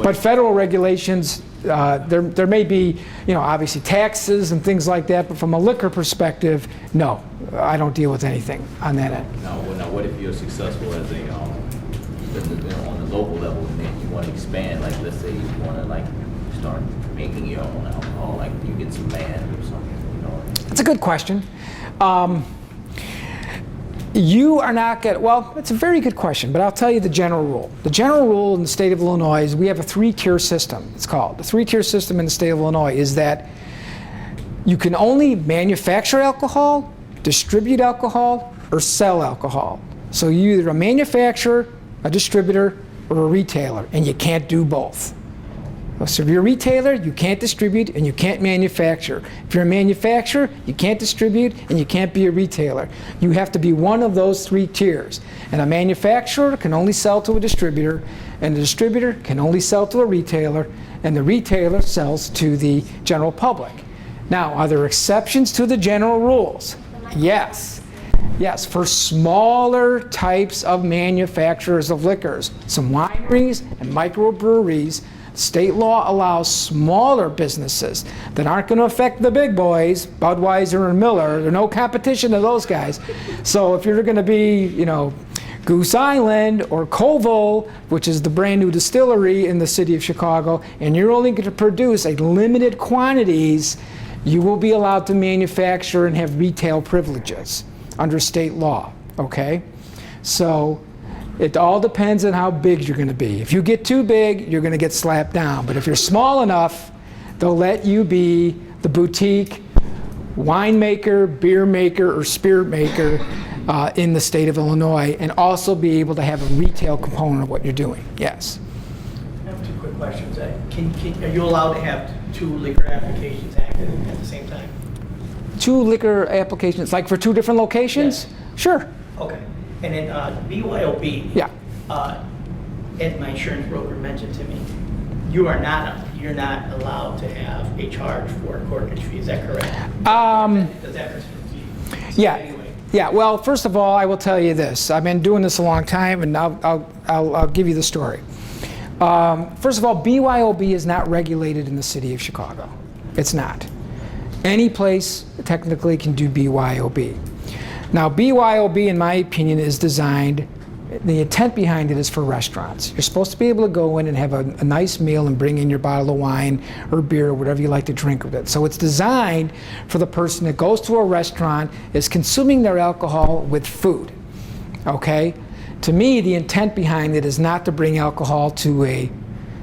But federal regulations, there may be, obviously taxes and things like that, but from a liquor perspective, no, I don't deal with anything on that end. Now, what if you're successful as a on the local level, and then you want to expand? Like, let's say you want to start making your own alcohol, like you get some land or something. It's a good question. You are not going to, well, it's a very good question, but I'll tell you the general rule. The general rule in the state of Illinois is we have a 3-tier system, it's called. The 3-tier system in the state of Illinois is that you can only manufacture alcohol, distribute alcohol, or sell alcohol. So you're either a manufacturer, a distributor, or a retailer, and you can't do both. So if you're a retailer, you can't distribute and you can't manufacture. If you're a manufacturer, you can't distribute and you can't be a retailer. You have to be one of those 3 tiers. And a manufacturer can only sell to a distributor, and the distributor can only sell to a retailer, and the retailer sells to the general public. Now, are there exceptions to the general rules? Yes. Yes, for smaller types of manufacturers of liquors, some wineries and microbreweries, state law allows smaller businesses that aren't going to affect the big boys, Budweiser and Miller. There's no competition to those guys. So if you're going to be, Goose Island or Koval, which is the brand new distillery in the city of Chicago, and you're only going to produce a limited quantities, you will be allowed to manufacture and have retail privileges under state law, okay? So it all depends on how big you're going to be. If you get too big, you're going to get slapped down. But if you're small enough, they'll let you be the boutique winemaker, beer maker, or spirit maker in the state of Illinois, and also be able to have a retail component of what you're doing. Yes. I have 2 quick questions. Are you allowed to have 2 liquor applications active at the same time? 2 liquor applications, like for 2 different locations? Yes. Sure. Okay. And then BYOB, Yeah. as my insurance broker mentioned to me, you're not allowed to have a charge for a corkage fee. Is that correct? Does that confuse you? Yeah. Anyway. Yeah. Well, first of all, I will tell you this. I've been doing this a long time, and I'll give you the story. First of all, BYOB is not regulated in the city of Chicago. It's not. Any place technically can do BYOB. Now, BYOB, in my opinion, is designed, the intent behind it is for restaurants. You're supposed to be able to go in and have a nice meal and bring in your bottle of wine or beer or whatever you like to drink with it. So it's designed for the person that goes to a restaurant, is consuming their alcohol with food, okay? To me, the intent behind it is not to bring alcohol to a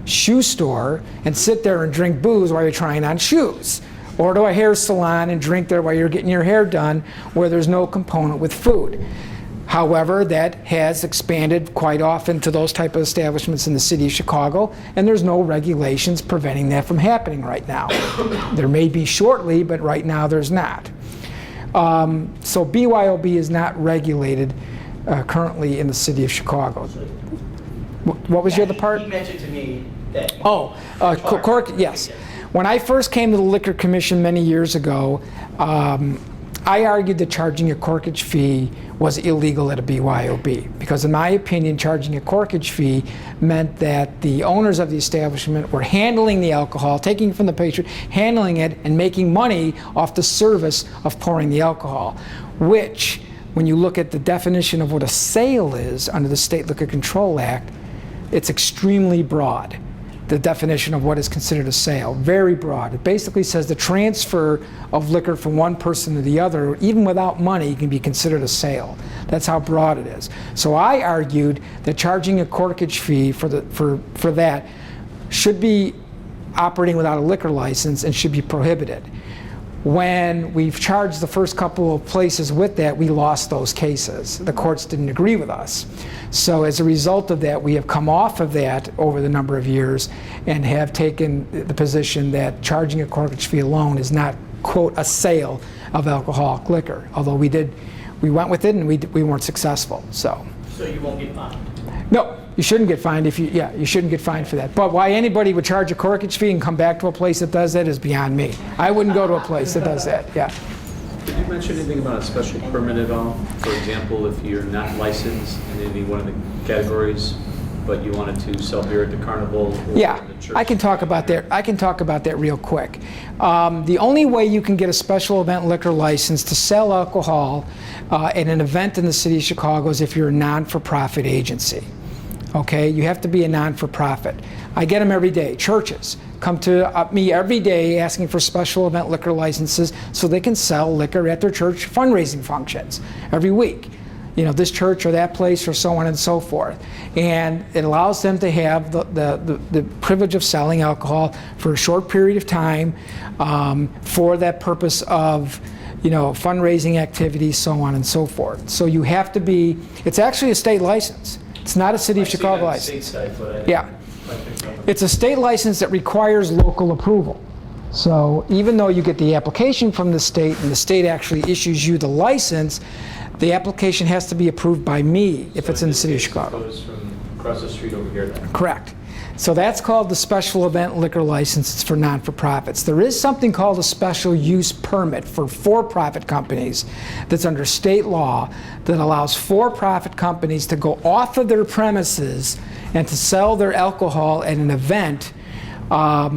shoe store and sit there and drink booze while you're trying on shoes, or to a hair salon and drink there while you're getting your hair done where there's no component with food. However, that has expanded quite often to those type of establishments in the city of Chicago, and there's no regulations preventing that from happening right now. There may be shortly, but right now there's not. So BYOB is not regulated currently in the city of Chicago. What was your other part? He mentioned to me that. Yes. When I first came to the Liquor Commission many years ago, I argued that charging a corkage fee was illegal at a BYOB because in my opinion, charging a corkage fee meant that the owners of the establishment were handling the alcohol, taking it from the patron, handling it, and making money off the service of pouring the alcohol, which, when you look at the definition of what a sale is under the State Liquor Control Act, it's extremely broad. The definition of what is considered a sale, very broad. It basically says the transfer of liquor from one person to the other, even without money, can be considered a sale. That's how broad it is. So I argued that charging a corkage fee for that should be operating without a liquor license and should be prohibited. When we've charged the first couple of places with that, we lost those cases. The courts didn't agree with us. So as a result of that, we have come off of that over the number of years and have taken the position that charging a corkage fee alone is not, quote, a sale of alcoholic liquor. Although we went with it and we weren't successful, so. So you won't get fined? No, you shouldn't get fined you shouldn't get fined for that. But why anybody would charge a corkage fee and come back to a place that does that is beyond me. I wouldn't go to a place that does that, yeah. Did you mention anything about a special permit at all? For example, if you're not licensed in any one of the categories, but you wanted to sell beer at the carnival or Yeah, the church? I can talk about that. I can talk about that real quick. The only way you can get a special event liquor license to sell alcohol at an event in the city of Chicago is if you're a non-for-profit agency. Okay, you have to be a non-for-profit. I get them every day. Churches come to me every day asking for special event liquor licenses so they can sell liquor at their church fundraising functions every week. You know, this church or that place or so on and so forth. And it allows them to have the privilege of selling alcohol for a short period of time for that purpose of, you know, fundraising activities, so on and so forth. So you have to be, it's actually a state license. It's not a city of Chicago license. Yeah. It's a state license that requires local approval. So even though you get the application from the state and the state actually issues you the license, the application has to be approved by me if it's in the city of Chicago. It goes from across the street over here then? Correct. So that's called the special event liquor license. It's for non-for-profits. There is something called a special use permit for for-profit companies that's under state law that allows for-profit companies to go off of their premises and to sell their alcohol at an event, But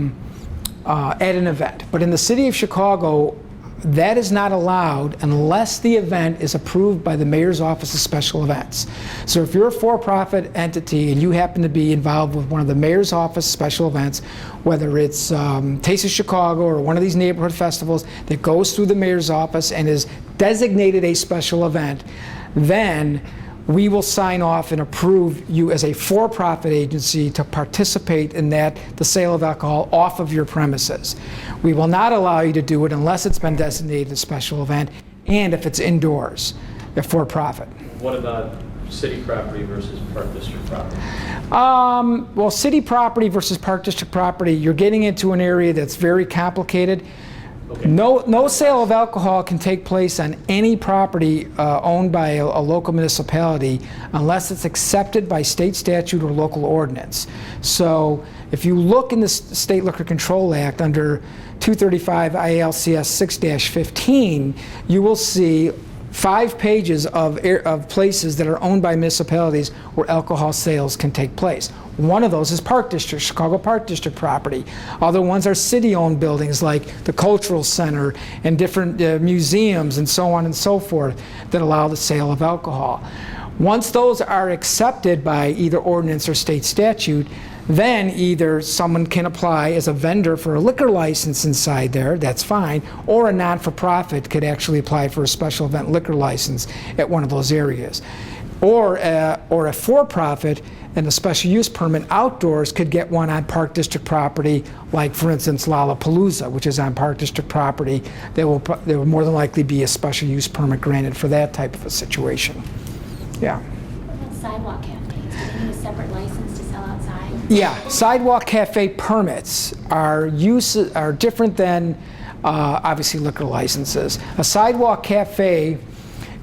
in the city of Chicago, that is not allowed unless the event is approved by the Mayor's Office of Special Events. So if you're a for-profit entity and you happen to be involved with one of the Mayor's Office Special Events, whether it's Taste of Chicago or one of these neighborhood festivals that goes through the Mayor's Office and is designated a special event, then we will sign off and approve you as a for-profit agency to participate in that, the sale of alcohol off of your premises. We will not allow you to do it unless it's been designated a special event and if it's indoors, for-profit. What about city property versus Park District property? Well, city property versus Park District property, you're getting into an area that's very complicated. Okay. No sale of alcohol can take place on any property owned by a local municipality unless it's accepted by state statute or local ordinance. So if you look in the State Liquor Control Act under 235 ILCS 6-15, you will see 5 pages of places that are owned by municipalities where alcohol sales can take place. One of those is Park District, Chicago Park District property. Other ones are city-owned buildings like the Cultural Center and different museums and so on and so forth that allow the sale of alcohol. Once those are accepted by either ordinance or state statute, then either someone can apply as a vendor for a liquor license inside there, that's fine, or a non-for-profit could actually apply for a special event liquor license at one of those areas. Or a for-profit and a special use permit outdoors could get one on Park District property, like for instance Lollapalooza, which is on Park District property. There will more than likely be a special use permit granted for that type of a situation. Yeah. What about sidewalk cafes? Do they need a separate license to sell outside? Yeah, sidewalk cafe permits are different than obviously liquor licenses. A sidewalk cafe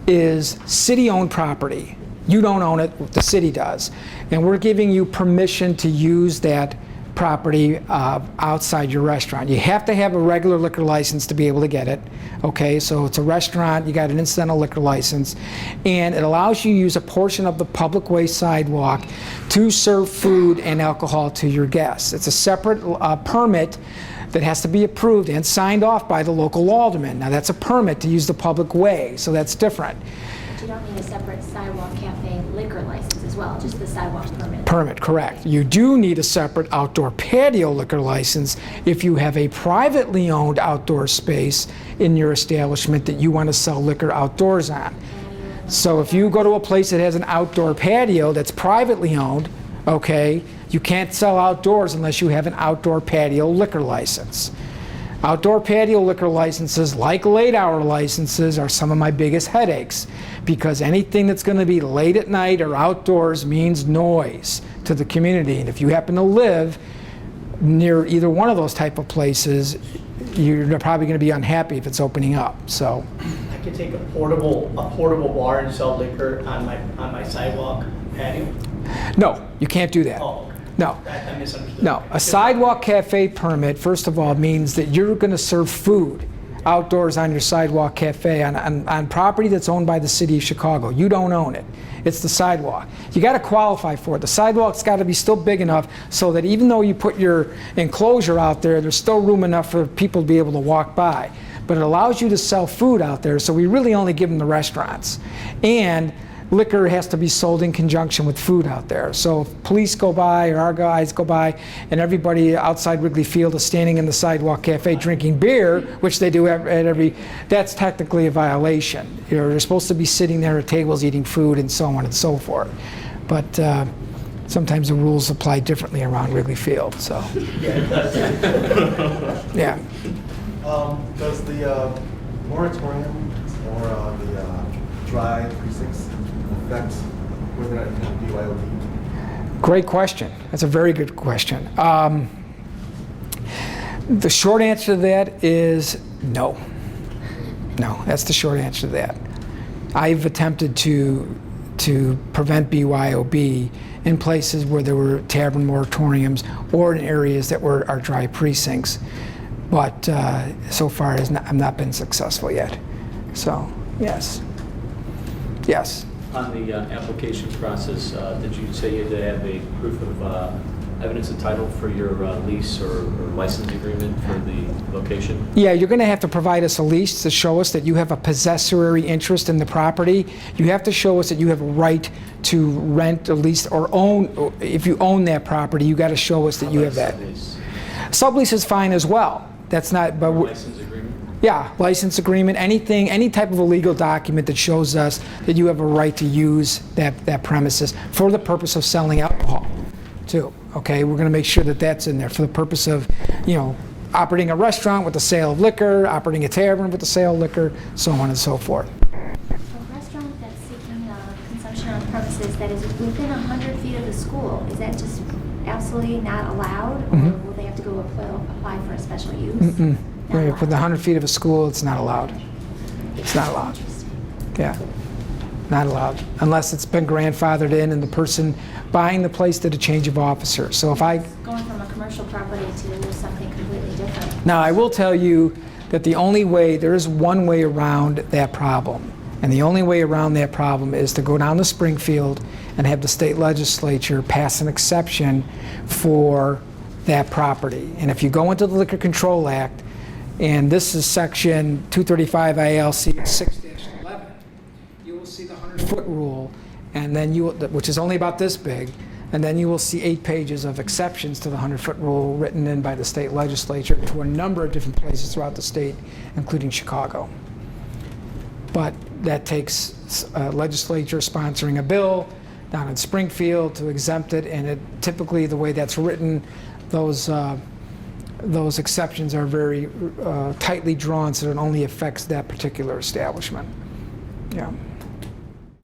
is city-owned property. You don't own it, the city does. And we're giving you permission to use that property outside your restaurant. You have to have a regular liquor license to be able to get it. Okay, so it's a restaurant, you got an incidental liquor license, and it allows you to use a portion of the public way sidewalk to serve food and alcohol to your guests. It's a separate permit that has to be approved and signed off by the local alderman. Now that's a permit to use the public way, so that's different. But you don't need a separate sidewalk cafe liquor license as well, just the sidewalk permit. Permit, correct. You do need a separate outdoor patio liquor license if you have a privately owned outdoor space in your establishment that you want to sell liquor outdoors on. So if you go to a place that has an outdoor patio that's privately owned, okay, you can't sell outdoors unless you have an outdoor patio liquor license. Outdoor patio liquor licenses, like late hour licenses, are some of my biggest headaches because anything that's going to be late at night or outdoors means noise to the community. And if you happen to live near either one of those type of places, you're probably going to be unhappy if it's opening up. So I could take a portable bar and sell liquor on my sidewalk patio? no, you can't do that. Oh, okay. No. I misunderstood. No, a sidewalk cafe permit, first of all, means that you're going to serve food outdoors on your sidewalk cafe on property that's owned by the city of Chicago. You don't own it. It's the sidewalk. You got to qualify for it. The sidewalk's got to be still big enough so that even though you put your enclosure out there, there's still room enough for people to be able to walk by. But it allows you to sell food out there, so we really only give them the restaurants. And liquor has to be sold in conjunction with food out there. So if police go by or our guys go by and everybody outside Wrigley Field is standing in the sidewalk cafe drinking beer, which they do at every, that's technically a violation. They're supposed to be sitting there at tables eating food and so on and so forth. But sometimes the rules apply differently around Wrigley Field, so. Yeah, it does. Yeah. Does the moratorium or the dry precincts affect whether or not you can BYOB? Great question. That's a very good question. The short answer to that is no. No, that's the short answer to that. I've attempted to prevent BYOB in places where there were tavern moratoriums or in areas that were our dry precincts, but so far I've not been successful yet. So, yes. Yes. On the application process, did you say you had to have a proof of evidence of title for your lease or license agreement for the location? Yeah, you're going to have to provide us a lease to show us that you have a possessory interest in the property. You have to show us that you have a right to rent, or lease, or own. If you own that property, you got to show us that you have that. Sublease is fine as well. That's not, but License agreement? yeah, license agreement, anything, any type of a legal document that shows us that you have a right to use that premises for the purpose of selling alcohol, too. Okay, we're going to make sure that that's in there for the purpose of, you know, operating a restaurant with the sale of liquor, operating a tavern with the sale of liquor, so on and so forth. A restaurant that's seeking consumption on premises that is within 100 feet of the school, is that just absolutely not allowed? Or will they have to go apply for a special use? Mm-mm. Not Yeah, allowed. within 100 feet of a school, it's not allowed. It's not allowed. Interesting. Yeah, not allowed, unless it's been grandfathered in and the person buying the place did a change of officer. So if I, Going from a commercial property to something completely different. now I will tell you that the only way, there is one way around that problem. And the only way around that problem is to go down to Springfield and have the state legislature pass an exception for that property. And if you go into the Liquor Control Act, and this is section 235 ILC 6-11, you will see the 100-foot rule, and then you will, which is only about this big, and then you will see 8 pages of exceptions to the 100-foot rule written in by the state legislature to a number of different places throughout the state, including Chicago. But that takes a legislature sponsoring a bill down in Springfield to exempt it, and it typically, the way that's written, those exceptions are very tightly drawn, so it only affects that particular establishment. Yeah.